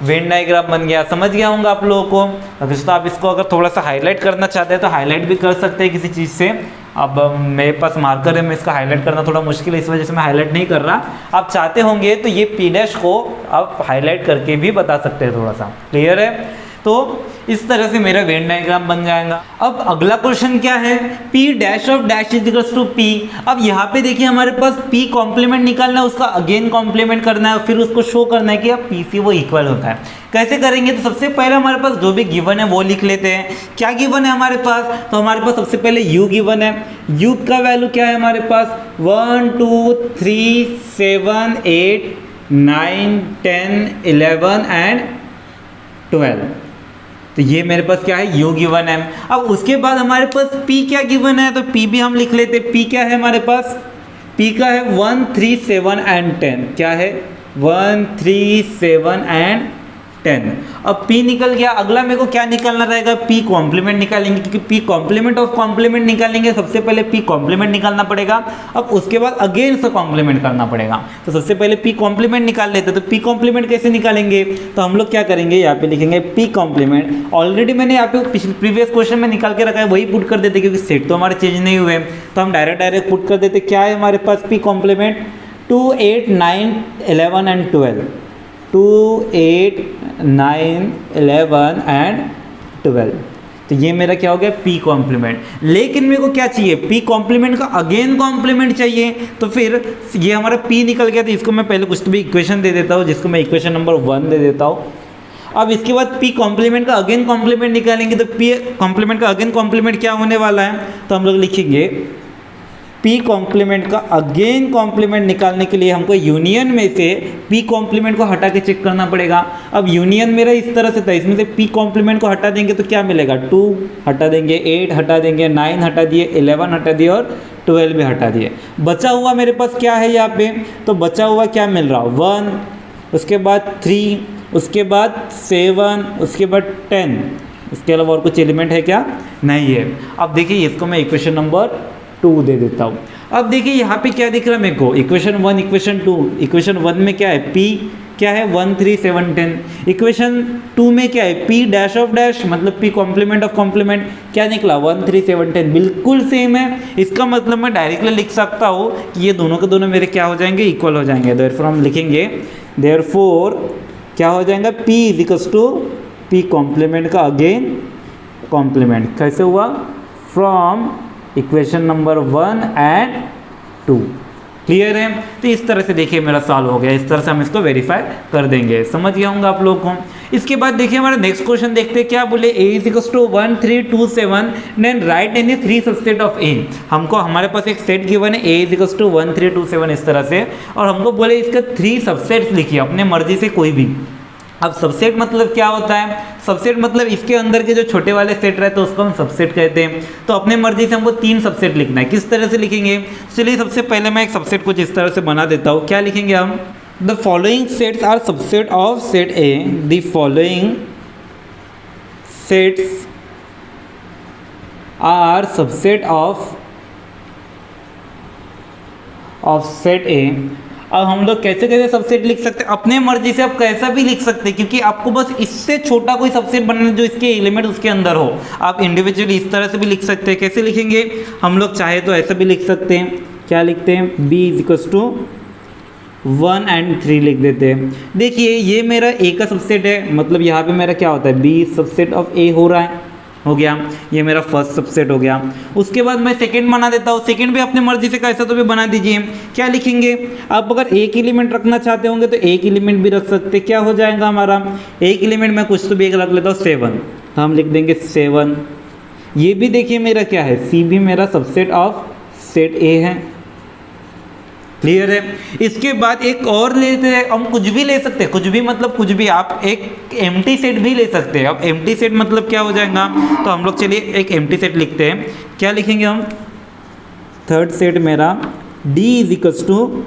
वेन डायग्राम बन गया। समझ गया होगा आप लोगों को। अगर तो आप इसको अगर थोड़ा सा हाईलाइट करना चाहते हैं तो हाईलाइट भी कर सकते हैं किसी चीज़ से। अब मेरे पास मार्कर है, मैं इसका हाईलाइट करना थोड़ा मुश्किल है, इस वजह से मैं हाईलाइट नहीं कर रहा। आप चाहते होंगे तो ये P डैश को आप हाईलाइट करके भी बता सकते हैं थोड़ा सा। क्लियर है। तो इस तरह से मेरा वेन डायग्राम बन जाएगा। अब अगला क्वेश्चन क्या है, P dash of dash is equals to P। अब यहाँ पे देखिए हमारे पास P कॉम्प्लीमेंट निकालना है, उसका अगेन कॉम्प्लीमेंट करना है, फिर उसको शो करना है कि अब P से वो इक्वल होता है। कैसे करेंगे, तो सबसे पहले हमारे पास जो भी गिवन है वो लिख लेते हैं। क्या गिवन है हमारे पास, तो हमारे पास सबसे पहले U गिवन है। U का वैल्यू क्या है हमारे पास 1 2 3 7 8 9 10 11 एंड 12, तो ये मेरे पास क्या है U गिवन है। अब उसके बाद हमारे पास P क्या गिवन है, तो P भी हम लिख लेते हैं। P क्या है हमारे पास, P का है 1 3 7 एंड 10, क्या है 1 3 7 एंड 10। अब P निकल गया। अगला मेरे को क्या निकालना रहेगा, P कॉम्प्लीमेंट निकालेंगे, क्योंकि P कॉम्प्लीमेंट ऑफ कॉम्प्लीमेंट निकालेंगे। सबसे पहले P कॉम्प्लीमेंट निकालना पड़ेगा, अब उसके बाद अगेन से कॉम्प्लीमेंट करना पड़ेगा। तो सबसे पहले P कॉम्प्लीमेंट निकाल लेते हैं। तो P कॉम्प्लीमेंट कैसे निकालेंगे, तो हम लोग क्या करेंगे, यहाँ पे लिखेंगे P कॉम्प्लीमेंट। ऑलरेडी मैंने यहाँ पे प्रीवियस क्वेश्चन में निकाल के रखा है, वही पुट कर देते, क्योंकि सेट तो हमारे चेंज नहीं हुए, तो हम डायरेक्ट पुट कर देते। क्या है हमारे पास P कॉम्प्लीमेंट 2 8 9 11 एंड 12, 2 8 9 11 एंड 12, तो ये मेरा क्या हो गया P कॉम्प्लीमेंट। लेकिन मेरे को क्या चाहिए, P कॉम्प्लीमेंट का अगेन कॉम्प्लीमेंट चाहिए। तो फिर ये हमारा P निकल गया, तो इसको मैं पहले कुछ तो भी इक्वेशन दे देता हूँ, जिसको मैं इक्वेशन नंबर 1 दे देता हूँ। अब इसके बाद P कॉम्प्लीमेंट का अगेन कॉम्प्लीमेंट निकालेंगे, तो P कॉम्प्लीमेंट का अगेन कॉम्प्लीमेंट क्या होने वाला है, तो हम लोग लिखेंगे P कॉम्प्लीमेंट का अगेन कॉम्प्लीमेंट निकालने के लिए हमको यूनियन में से P कॉम्प्लीमेंट को हटा के चेक करना पड़ेगा। अब यूनियन मेरा इस तरह से था, इसमें से P कॉम्प्लीमेंट को हटा देंगे तो क्या मिलेगा, 2 हटा देंगे, 8 हटा देंगे, 9 हटा दिए, 11 हटा दिए और 12 भी हटा दिए। बचा हुआ मेरे पास क्या है यहाँ पे, तो बचा हुआ क्या मिल रहा, 1, उसके बाद 3, उसके बाद 7, उसके बाद 10, इसके अलावा और कुछ एलिमेंट है क्या, नहीं है। अब देखिए इसको मैं इक्वेशन नंबर 2 दे देता हूँ। अब देखिए यहाँ पे क्या दिख रहा है मेरे को, इक्वेशन 1 इक्वेशन 2, इक्वेशन 1 में क्या है P क्या है 1 3 7 10, इक्वेशन 2 में क्या है P डैश ऑफ डैश मतलब P कॉम्प्लीमेंट ऑफ कॉम्प्लीमेंट, क्या निकला 1 3 7 10, बिल्कुल सेम है। इसका मतलब मैं डायरेक्टली लिख सकता हूँ कि ये दोनों के दोनों मेरे क्या हो जाएंगे, इक्वल हो जाएंगे। देयरफॉर हम लिखेंगे देयरफॉर क्या हो जाएगा P is equals to P complement का अगेन कॉम्प्लीमेंट, कैसे हुआ, from equation number 1 and 2। Clear है। तो इस तरह से देखिए मेरा सॉल्व हो गया, इस तरह से हम इसको वेरीफाई कर देंगे। समझ गया होंगे आप लोगों को। इसके बाद देखिए हमारा नेक्स्ट क्वेश्चन देखते हैं, क्या बोले A is equals to 1 3 2 7 then write any 3 subset of A। हमको हमारे पास एक सेट गिवन है A इज इक्वल्स टू 1 3 2 7 इस तरह से, और हमको बोले इसका 3 सबसेट्स लिखिए अपने मर्जी से कोई भी। अब सबसेट मतलब क्या होता है, सबसेट मतलब इसके अंदर के जो छोटे वाले सेट रहते हैं उसको हम सबसेट कहते हैं। तो अपने मर्जी से हमको 3 सबसेट लिखना है, किस तरह से लिखेंगे, चलिए सबसे पहले मैं एक सबसेट कुछ इस तरह से बना देता हूँ। क्या लिखेंगे हम, the following sets are subset of set A, the following sets are subset of set A. अब हम लोग कैसे कैसे सबसेट लिख सकते हैं, अपने मर्जी से आप कैसा भी लिख सकते हैं, क्योंकि आपको बस इससे छोटा कोई सबसेट बनाना जो इसके एलिमेंट उसके अंदर हो। आप इंडिविजुअली इस तरह से भी लिख सकते हैं। कैसे लिखेंगे, हम लोग चाहे तो ऐसा भी लिख सकते हैं। क्या लिखते हैं, B is equals to 1 and 3 लिख देते हैं। देखिए ये मेरा A का सबसेट है, मतलब यहाँ पे मेरा क्या होता है B सबसेट ऑफ A हो रहा है, हो गया, ये मेरा फर्स्ट सबसेट हो गया। उसके बाद मैं सेकंड बना देता हूँ, सेकंड भी अपने मर्जी से कैसा तो भी बना दीजिए। क्या लिखेंगे, आप अगर एक एलिमेंट रखना चाहते होंगे तो एक एलिमेंट भी रख सकते। क्या हो जाएगा हमारा, एक एलिमेंट मैं कुछ तो भी एक रख लेता हूँ 7, तो हम लिख देंगे 7। ये भी देखिए मेरा क्या है, C भी मेरा सबसेट ऑफ सेट A है। क्लियर है। इसके बाद एक और लेते हैं, हम कुछ भी ले सकते हैं, कुछ भी मतलब कुछ भी, आप एक एम्प्टी सेट भी ले सकते हैं। अब एम्प्टी सेट मतलब क्या हो जाएगा, तो हम लोग चलिए एक एम्प्टी सेट लिखते हैं। क्या लिखेंगे हम, थर्ड सेट मेरा D इज इक्वल्स टू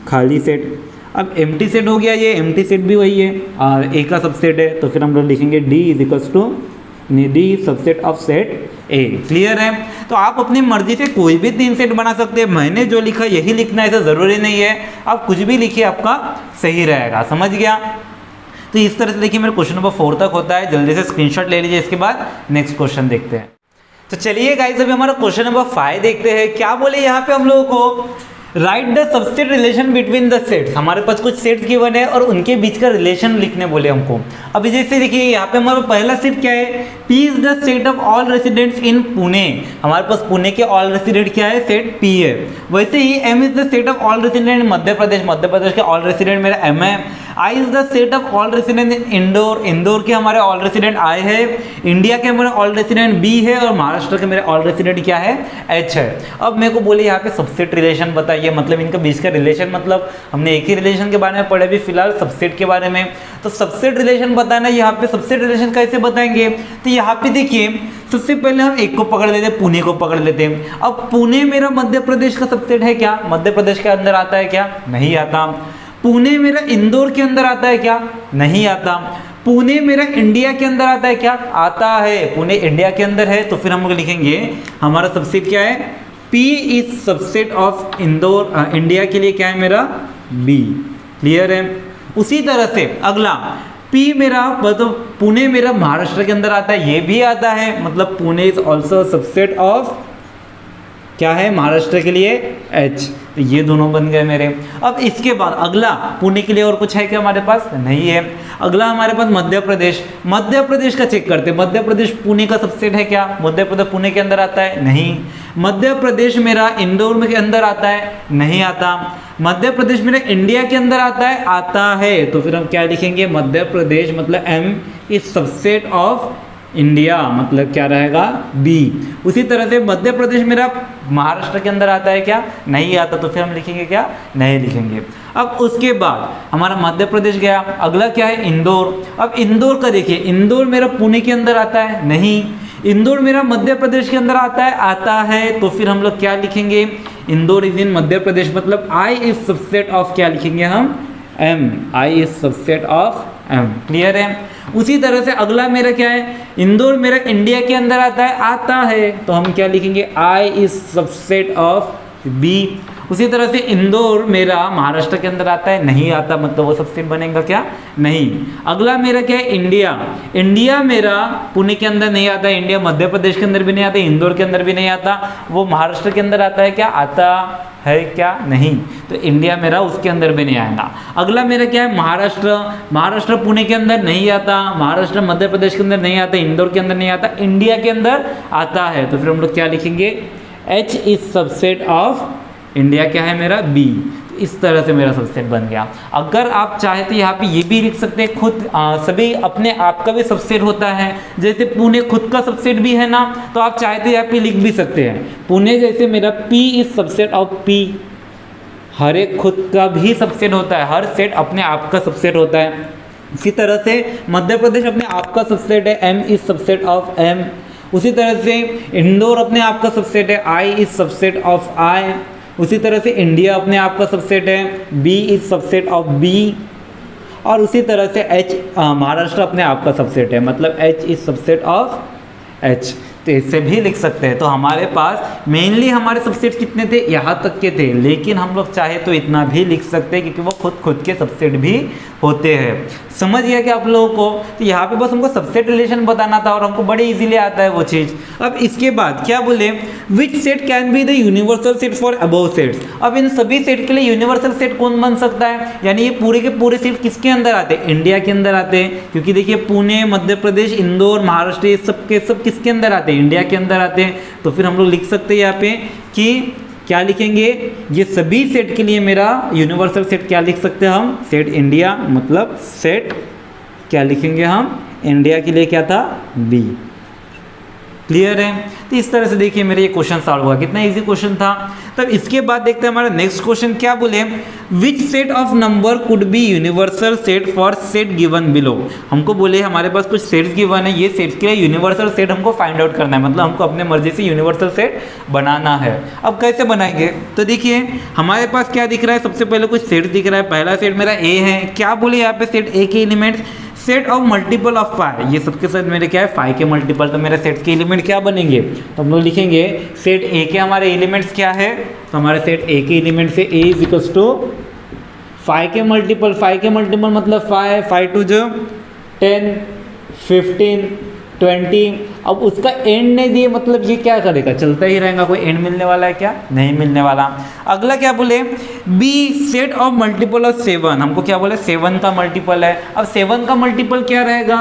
खाली सेट। अब एम्प्टी सेट हो गया, ये एम्प्टी सेट भी वही है और A का सबसेट है, तो फिर हम लोग लिखेंगे D is equals to D subset of set A। Clear है। तो आप अपनी मर्जी से कोई भी 3 सेट बना सकते हैं। मैंने जो लिखा यही लिखना ऐसा ज़रूरी नहीं है, आप कुछ भी लिखिए आपका सही रहेगा। समझ गया। तो इस तरह से देखिए मेरा क्वेश्चन नंबर 4 तक होता है। जल्दी से स्क्रीनशॉट ले लीजिए, इसके बाद नेक्स्ट क्वेश्चन देखते हैं। तो चलिए गाइस अभी हमारा क्वेश्चन नंबर 5 देखते हैं। क्या बोले यहाँ पे हम लोगों को, right the subset relation between the sets. हमारे पास कुछ सेट्स गिवन है और उनके बीच का रिलेशन लिखने बोले हमको। अभी जैसे देखिए यहाँ पे हमारा पहला सेट क्या है, P is the set of all residents in Pune. हमारे पास पुणे के ऑल रेसिडेंट क्या है, सेट P है। वैसे ही M is the set of all resident in Madhya Pradesh, Madhya Pradesh के ऑल रेसिडेंट मेरा M है। I is the set of all resident in Indore, Indore के हमारे ऑल रेसिडेंट I है। इंडिया के हमारे ऑल रेसिडेंट B है और महाराष्ट्र के मेरे ऑल रेसिडेंट क्या है, H है। अब मेरे को बोले यहाँ पे सबसेट रिलेशन बताइए, मतलब इनका बीच का रिलेशन, मतलब हमने एक ही रिलेशन के बारे में पढ़े अभी फिलहाल सबसेट के बारे में। तो सबसेट रिलेशन बताना, यहाँ पे सबसेट रिलेशन कैसे बताएंगे, तो यहाँ पे देखिए सबसे पहले हम एक को पकड़ लेते हैं, पुणे को पकड़ लेते हैं। अब पुणे मेरा मध्य प्रदेश का सबसेट है क्या, मध्य प्रदेश के अंदर आता है क्या, नहीं आता। पुणे मेरा इंदौर के अंदर आता है क्या, नहीं आता। पुणे मेरा इंडिया के अंदर आता है क्या, आता है, पुणे इंडिया के अंदर है। तो फिर हम लोग लिखेंगे हमारा सबसेट क्या है, P is subset of Indore, India के लिए क्या है मेरा B। क्लियर है। उसी तरह से अगला P मेरा मतलब पुणे मेरा महाराष्ट्र के अंदर आता है, ये भी आता है, मतलब Pune is also subset of क्या है, महाराष्ट्र के लिए H। तो ये दोनों बन गए मेरे। अब इसके बाद अगला पुणे के लिए और कुछ है क्या हमारे पास, नहीं है। अगला हमारे पास मध्य प्रदेश, मध्य प्रदेश का चेक करते हैं। मध्य प्रदेश पुणे का सबसेट है क्या, मध्य प्रदेश पुणे के अंदर आता है, नहीं। मध्य प्रदेश मेरा इंदौर में के अंदर आता है, नहीं आता। मध्य प्रदेश मेरा इंडिया के अंदर आता है, आता है। तो फिर हम क्या लिखेंगे, मध्य प्रदेश मतलब M is subset of India, मतलब क्या रहेगा B। उसी तरह से मध्य प्रदेश मेरा महाराष्ट्र के अंदर आता है क्या, नहीं आता। तो फिर हम लिखेंगे क्या, नहीं लिखेंगे। अब उसके बाद हमारा मध्य प्रदेश गया, अगला क्या है, इंदौर। अब इंदौर का देखिए, इंदौर मेरा पुणे के अंदर आता है, नहीं। इंदौर मेरा मध्य प्रदेश के अंदर आता है, आता है। तो फिर हम लोग क्या लिखेंगे, इंदौर इज इन मध्य प्रदेश, मतलब I इज सबसेट ऑफ क्या लिखेंगे हम, M। I is subset of M। Clear है। उसी तरह से अगला मेरा क्या है, इंदौर मेरा इंडिया के अंदर आता है, आता है। तो हम क्या लिखेंगे, I is subset of B. उसी तरह से इंदौर मेरा महाराष्ट्र के अंदर आता है, नहीं आता, मतलब वो सबसेट बनेगा क्या, नहीं। अगला मेरा क्या है, इंडिया। इंडिया मेरा पुणे के अंदर नहीं आता, इंडिया मध्य प्रदेश के अंदर भी नहीं आता, इंदौर के अंदर भी नहीं आता, वो महाराष्ट्र के अंदर आता है क्या, आता है क्या, नहीं। तो इंडिया मेरा उसके अंदर भी नहीं आएगा। अगला मेरा क्या है, महाराष्ट्र। महाराष्ट्र पुणे के अंदर नहीं आता, महाराष्ट्र मध्य प्रदेश के अंदर नहीं आता, इंदौर के अंदर नहीं आता, इंडिया के अंदर आता है। तो फिर हम लोग क्या लिखेंगे, H is subset of India, क्या है मेरा, बी। इस तरह से मेरा सबसेट बन गया। अगर आप चाहे तो यहाँ पे ये भी लिख सकते हैं, खुद सभी अपने आप का भी सबसेट होता है, जैसे पुणे खुद का सबसेट भी है ना, तो आप चाहे तो यहाँ पे लिख भी सकते हैं पुणे, जैसे मेरा P is subset of P। हर एक खुद का भी सबसेट होता है, हर सेट अपने आप का सबसेट होता है। इसी तरह से मध्य प्रदेश अपने आप का सबसेट है, M is subset of M। उसी तरह से इंदौर अपने आप का सबसेट है, I is subset of I। उसी तरह से इंडिया अपने आप का सबसेट है, B is subset of B। और उसी तरह से महाराष्ट्र अपने आप का सबसेट है, मतलब H is subset of H। तो इससे भी लिख सकते हैं। तो हमारे पास मेनली हमारे सबसेट कितने थे, यहाँ तक के थे, लेकिन हम लोग चाहे तो इतना भी लिख सकते हैं, क्योंकि वो खुद के सबसेट भी होते हैं। समझ गया कि आप लोगों को, तो यहाँ पे बस हमको सबसेट रिलेशन बताना था और हमको बड़े इजीली आता है वो चीज़। अब इसके बाद क्या बोले, which set can be the universal set for above sets. अब इन सभी सेट के लिए यूनिवर्सल सेट कौन बन सकता है, यानी ये पूरे के पूरे सेट किसके अंदर आते हैं, इंडिया के अंदर आते हैं, क्योंकि देखिए पुणे, मध्य प्रदेश, इंदौर, महाराष्ट्र, ये सब के सब किसके अंदर आते हैं, इंडिया के अंदर आते हैं। तो फिर हम लोग लिख सकते हैं यहाँ पे कि क्या लिखेंगे, ये सभी सेट के लिए मेरा यूनिवर्सल सेट क्या लिख सकते हैं हम, सेट इंडिया, मतलब सेट क्या लिखेंगे हम, इंडिया के लिए क्या था, बी। क्लियर है। तो इस तरह से देखिए मेरे ये क्वेश्चन सॉल्व हुआ, कितना इजी क्वेश्चन था। तब इसके बाद देखते हैं हमारा नेक्स्ट क्वेश्चन क्या बोले, which set of number could be universal set for set given below. हमको बोले हमारे पास कुछ सेट्स गिवन है, ये सेट्स के लिए यूनिवर्सल सेट हमको फाइंड आउट करना है, मतलब हमको अपने मर्जी से यूनिवर्सल सेट बनाना है। अब कैसे बनाएंगे, तो देखिए हमारे पास क्या दिख रहा है, सबसे पहले कुछ सेट दिख रहा है। पहला सेट मेरा ए है, क्या बोले यहाँ पे, सेट ए के elements set of multiple of 5, ये सबके साथ मेरे क्या है 5 के मल्टीपल, तो मेरे सेट के एलिमेंट क्या बनेंगे, तो हम लोग लिखेंगे सेट ए के हमारे एलिमेंट्स क्या है, तो हमारे सेट ए के एलिमेंट से ए इज इक्वल्स टू 5 के मल्टीपल, 5 के मल्टीपल मतलब 5, 5 टू जो 10, 15, 20। अब उसका एंड नहीं दिए, मतलब ये क्या करेगा, चलता ही रहेगा, कोई एंड मिलने वाला है क्या, नहीं मिलने वाला। अगला क्या बोले, B set of multiple of 7, हमको क्या बोले 7 का मल्टीपल है। अब 7 का मल्टीपल क्या रहेगा,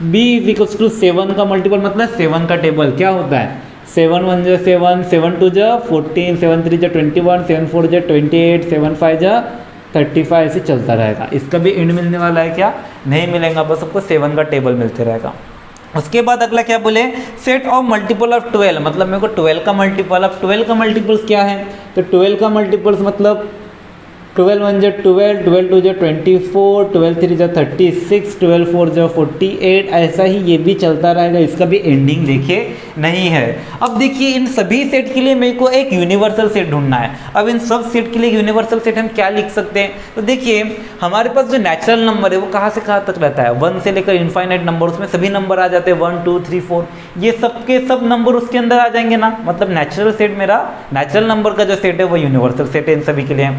b इज इक्वल्स टू 7 का मल्टीपल मतलब 7 का टेबल क्या होता है, 7 1 जो 7, 7 2 जो 14, 7 3 जो 21, 7 4 जो 28, 7 5 जो 35, ऐसे चलता रहेगा। इसका भी एंड मिलने वाला है क्या, नहीं मिलेगा, बस आपको 7 का टेबल मिलते रहेगा। उसके बाद अगला क्या बोले, सेट ऑफ मल्टीपल ऑफ 12, मतलब मेरे को 12 का मल्टीपल। अब 12 का मल्टीपल्स क्या है, तो 12 का मल्टीपल्स मतलब 12 1 जो 12, 12 2 जो 24, 12 3 जो 36, 12 4 जो 48, ऐसा ही ये भी चलता रहेगा, इसका भी एंडिंग देखिए नहीं है। अब देखिए इन सभी सेट के लिए मेरे को एक यूनिवर्सल सेट ढूंढना है। अब इन सब सेट के लिए यूनिवर्सल सेट हम क्या लिख सकते हैं, तो देखिए हमारे पास जो नेचुरल नंबर है वो कहाँ से कहाँ तक रहता है, 1 से लेकर इनफाइनाइट नंबर, उसमें सभी नंबर आ जाते हैं 1 2 3 4, ये सब के सब नंबर उसके अंदर आ जाएंगे ना, मतलब नेचुरल सेट मेरा, नेचुरल नंबर का जो सेट है वो यूनिवर्सल सेट है इन सभी के लिए।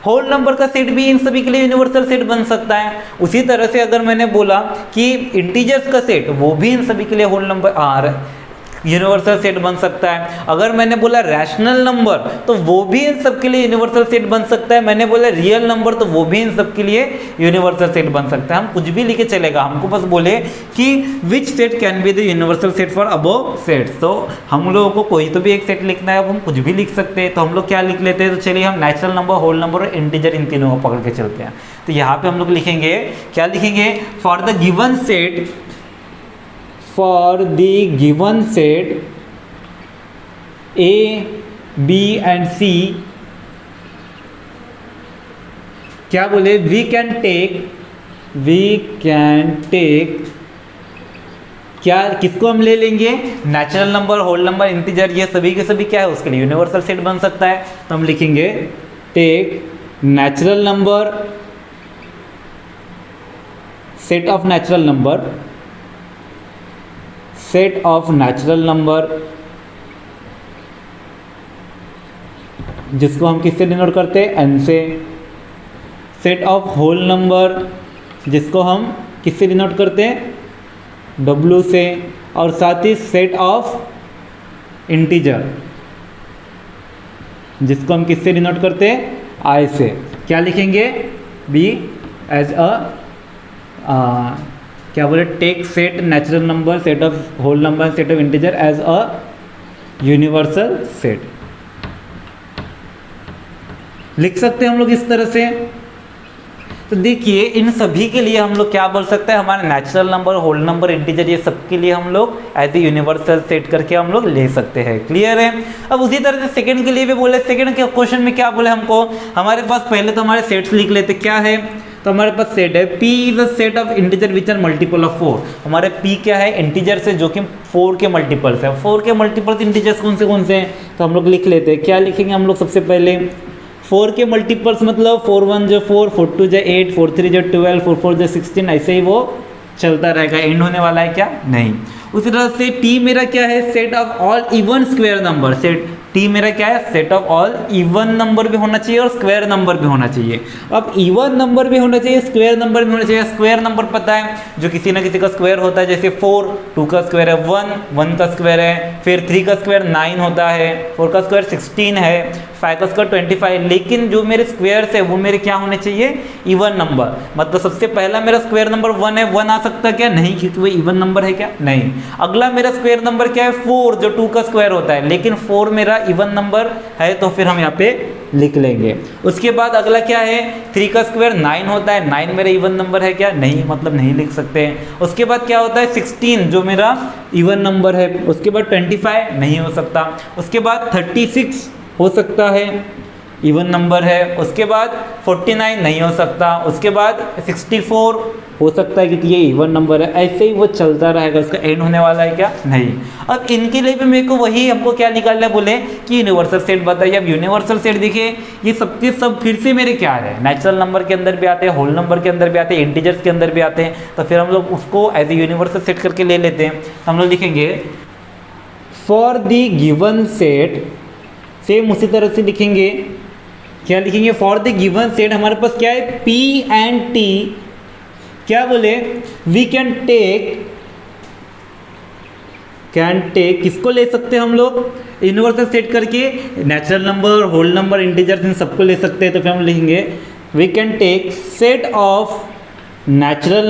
होल नंबर का सेट भी इन सभी के लिए यूनिवर्सल सेट बन सकता है। उसी तरह से अगर मैंने बोला कि इंटीजर्स का सेट, वो भी इन सभी के लिए होल नंबर यूनिवर्सल सेट बन सकता है। अगर मैंने बोला रैशनल नंबर, तो वो भी इन सब के लिए यूनिवर्सल सेट बन सकता है। मैंने बोला रियल नंबर, तो वो भी इन सब के लिए यूनिवर्सल सेट बन सकता है। हम कुछ भी लिखे चलेगा, हमको बस बोले कि which set can be the universal set for above sets. तो हम लोगों को कोई तो भी एक सेट लिखना है, अब हम कुछ भी लिख सकते हैं। तो हम लोग क्या लिख लेते हैं, तो चलिए हम नेचुरल नंबर, होल नंबर और इंटीजर, इन तीनों को पकड़ के चलते हैं। तो यहाँ पे हम लोग लिखेंगे, क्या लिखेंगे, for the given set, for the given set A, B and C, क्या बोले, we can take क्या, किसको हम ले लेंगे, natural number, whole number, integer, ये सभी के सभी क्या है उसके लिए यूनिवर्सल सेट बन सकता है। तो हम लिखेंगे take natural number, set of natural number, set of natural number जिसको हम किससे डिनोट करते हैं, एन से। सेट ऑफ होल नंबर जिसको हम किससे डिनोट करते हैं, डब्ल्यू से। और साथ ही सेट ऑफ इंटीजर जिसको हम किससे डिनोट करते हैं, आई से। क्या लिखेंगे, बी एज अ क्या बोले, take set natural number, set of whole number, set of integer as a universal set. लिख सकते हैं हम लोग इस तरह से। तो देखिए इन सभी के लिए हम लोग क्या बोल सकते हैं, हमारे natural number, whole number, integer, ये सब के लिए हम लोग एज ए यूनिवर्सल सेट करके हम लोग ले सकते हैं। क्लियर है। अब उसी तरह से सेकंड के लिए भी बोले, सेकंड के क्वेश्चन में क्या बोले हमको, हमारे पास पहले तो हमारे सेट्स लिख लेते, क्या है, तो हमारे पास सेट है P is a set of integer which are multiple of 4। हमारे P क्या है, इंटीजर से जो कि 4 के मल्टीपल्स है। 4 के मल्टीपल्स इंटीजर्स कौन से हैं, तो हम लोग लिख लेते हैं। क्या लिखेंगे हम लोग, सबसे पहले 4 के मल्टीपल्स मतलब 4 1 जो 4, 4 2 जो 8, 4 3 जो 12, 4 4 जो 16, ऐसे ही वो चलता रहेगा। एंड होने वाला है क्या, नहीं। उसी तरह से T मेरा क्या है, set of all even square number. Set T मेरा क्या है, set of all even number भी होना चाहिए और स्क्वायर नंबर भी होना चाहिए। अब इवन नंबर भी होना चाहिए, स्क्वायर नंबर भी होना चाहिए। स्क्वायर नंबर पता है जो किसी ना किसी का स्क्वायर होता है, जैसे 4, 2 का स्क्वायर है 1, 1 का स्क्वायर है, फिर 3 का स्क्वायर 9 होता है, 4 का स्क्वायर 16 है, 5 का स्क्वायर 25। लेकिन जो मेरे स्क्वायर्स है वो मेरे क्या होने चाहिए, इवन नंबर। मतलब सबसे पहला मेरा स्क्वायर नंबर 1 है, 1 आ सकता है क्या, नहीं, क्योंकि वो इवन नंबर है क्या, नहीं। अगला मेरा स्क्वायर नंबर क्या है, 4 जो 2 का स्क्वायर होता है, लेकिन 4 मेरा इवन नंबर है तो फिर हम यहाँ पे लिख लेंगे। उसके बाद अगला क्या है, 3 का स्क्वायर 9 होता है, 9 मेरा इवन नंबर है क्या, नहीं, मतलब नहीं लिख सकते हैं। उसके बाद क्या होता है, 16 जो मेरा इवन नंबर है। उसके बाद 25 नहीं हो सकता। उसके बाद 36 हो सकता है, इवन नंबर है। उसके बाद 49 नहीं हो सकता। उसके बाद 64 हो सकता है क्योंकि ये इवन नंबर है। ऐसे ही वो चलता रहेगा, उसका एंड होने वाला है क्या, नहीं। अब इनके लिए भी मेरे को वही हमको क्या निकालना है, बोले कि यूनिवर्सल सेट बताइए। अब यूनिवर्सल सेट देखिए ये सबके सब फिर से मेरे क्या है, नेचुरल नंबर के अंदर भी आते हैं, होल नंबर के अंदर भी आते हैं, इंटीजर्स के अंदर भी आते हैं। तो फिर हम लोग उसको एज ए यूनिवर्सल सेट करके ले लेते हैं। हम लोग लिखेंगे for the given set, same उसी तरह से लिखेंगे। क्या लिखेंगे, फॉर द गिवन सेट हमारे पास क्या है, P एंड T क्या बोले, वी कैन टेक किसको ले सकते हैं हम लोग, यूनिवर्सल सेट करके natural number, whole number, integers इन सबको ले सकते हैं। तो फिर हम लिखेंगे we can take set of natural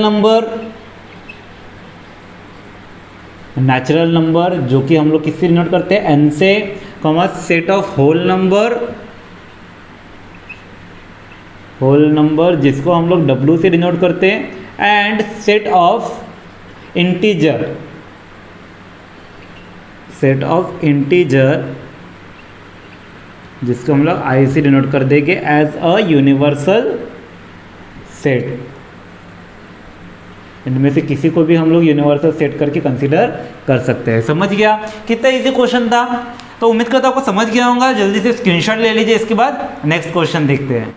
number जो कि हम लोग किससे डिनोट करते हैं, n से, comma set of whole number जिसको हम लोग w से डिनोट करते हैं, एंड सेट ऑफ इंटीजर जिसको हम लोग i से डिनोट कर देंगे एज अ यूनिवर्सल सेट। इनमें से किसी को भी हम लोग यूनिवर्सल सेट करके कंसीडर कर सकते हैं। समझ गया, कितना इजी क्वेश्चन था। तो उम्मीद करता हूं आपको समझ गया होगा। जल्दी से स्क्रीनशॉट ले लीजिए, इसके बाद नेक्स्ट क्वेश्चन देखते हैं।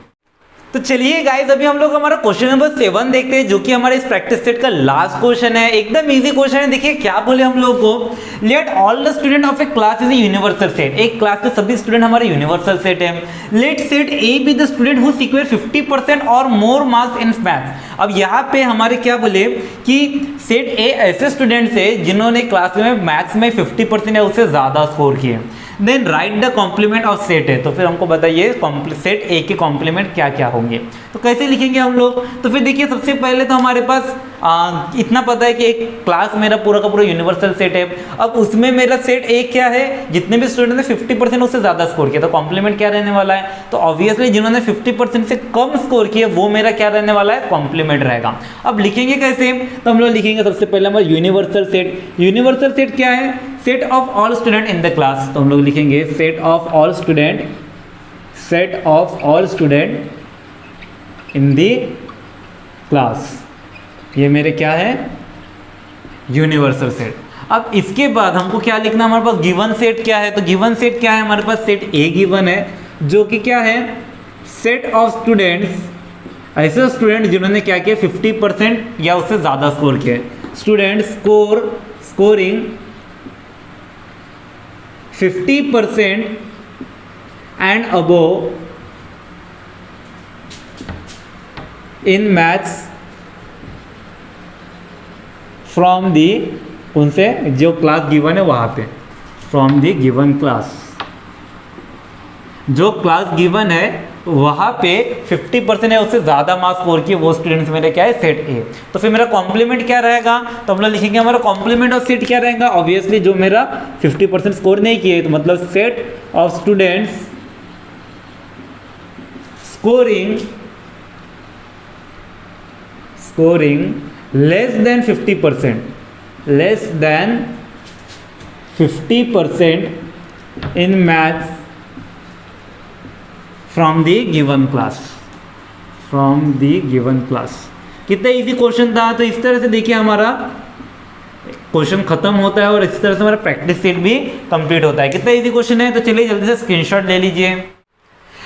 तो चलिए गाइस अभी हम लोग हमारा क्वेश्चन नंबर 7 देखते हैं, जो कि हमारे इस प्रैक्टिस सेट का लास्ट क्वेश्चन है। एकदम इजी क्वेश्चन है। देखिए क्या बोले हम लोग को, let all the student of a class is a universal set. एक क्लास के सभी स्टूडेंट हमारे यूनिवर्सल सेट है। Let set A B the student who secure 50% or more marks in maths. अब यहाँ पे हमारे क्या बोले कि सेट ए ऐसे स्टूडेंट्स है जिन्होंने क्लास में मैथ्स में 50% या उससे ज्यादा स्कोर किए। Then write the complement of set है। तो फिर हमको बताइए सेट ए के कॉम्प्लीमेंट क्या क्या होंगे। तो कैसे लिखेंगे हम लोग, तो फिर देखिए सबसे पहले तो हमारे पास इतना पता है कि एक क्लास मेरा पूरा का पूरा यूनिवर्सल सेट है। अब उसमें मेरा सेट ए क्या है, जितने भी स्टूडेंट ने 50% उससे ज़्यादा स्कोर किया, तो कॉम्प्लीमेंट क्या रहने वाला है, तो ऑब्वियसली जिन्होंने 50% से कम स्कोर किया वो मेरा क्या रहने वाला है, कॉम्प्लीमेंट रहेगा। अब लिखेंगे कैसे, तो हम लोग लिखेंगे सबसे पहले हमारा यूनिवर्सल सेट। यूनिवर्सल सेट क्या है, set of all student in the class. तो हम लोग लिखेंगे set of all student in the class. ये मेरे क्या है, यूनिवर्सल सेट। अब इसके बाद हमको क्या लिखना, हमारे पास गिवन सेट क्या है, तो गिवन सेट क्या है, हमारे पास सेट ए गिवन है, जो कि क्या है, सेट ऑफ स्टूडेंट्स, ऐसे स्टूडेंट जिन्होंने क्या किया 50% या उससे ज़्यादा स्कोर किया। Student scoring 50% and above in maths from the, उनसे जो क्लास गिवन है वहाँ पे, फ्रॉम दी गिवन क्लास, जो क्लास गिवन है वहाँ पे 50% है उससे ज़्यादा मार्क्स स्कोर किए वो स्टूडेंट्स मेरे क्या है, सेट ए। तो फिर मेरा कॉम्प्लीमेंट क्या रहेगा, तो हम लोग लिखेंगे हमारा कॉम्प्लीमेंट ऑफ सेट क्या रहेगा, ऑब्वियसली जो मेरा 50% स्कोर नहीं किए, तो मतलब set of students scoring less than 50% in maths from the given class. कितना इजी क्वेश्चन था। तो इस तरह से देखिए हमारा क्वेश्चन खत्म होता है और इस तरह से हमारा प्रैक्टिस सेट भी कंप्लीट होता है। कितना इजी क्वेश्चन है, तो चलिए जल्दी से स्क्रीनशॉट ले लीजिए।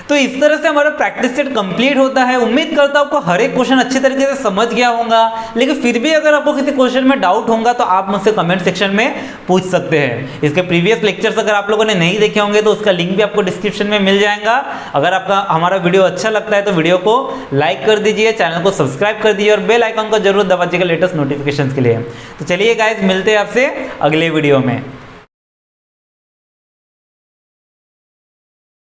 तो इस तरह से हमारा प्रैक्टिस सेट कंप्लीट होता है। उम्मीद करता हूं आपको हर एक क्वेश्चन अच्छी तरीके से समझ गया होगा, लेकिन फिर भी अगर आपको किसी क्वेश्चन में डाउट होगा तो आप मुझसे कमेंट सेक्शन में पूछ सकते हैं। इसके प्रीवियस लेक्चर्स अगर आप लोगों ने नहीं देखे होंगे तो उसका लिंक भी आपको डिस्क्रिप्शन में मिल जाएगा। अगर आपका हमारा वीडियो अच्छा लगता है तो वीडियो को लाइक कर दीजिए, चैनल को सब्सक्राइब कर दीजिए और बेल आइकन को जरूर दबा दीजिएगा लेटेस्ट नोटिफिकेशन के लिए। तो चलिए गाइस, मिलते हैं आपसे अगले वीडियो में।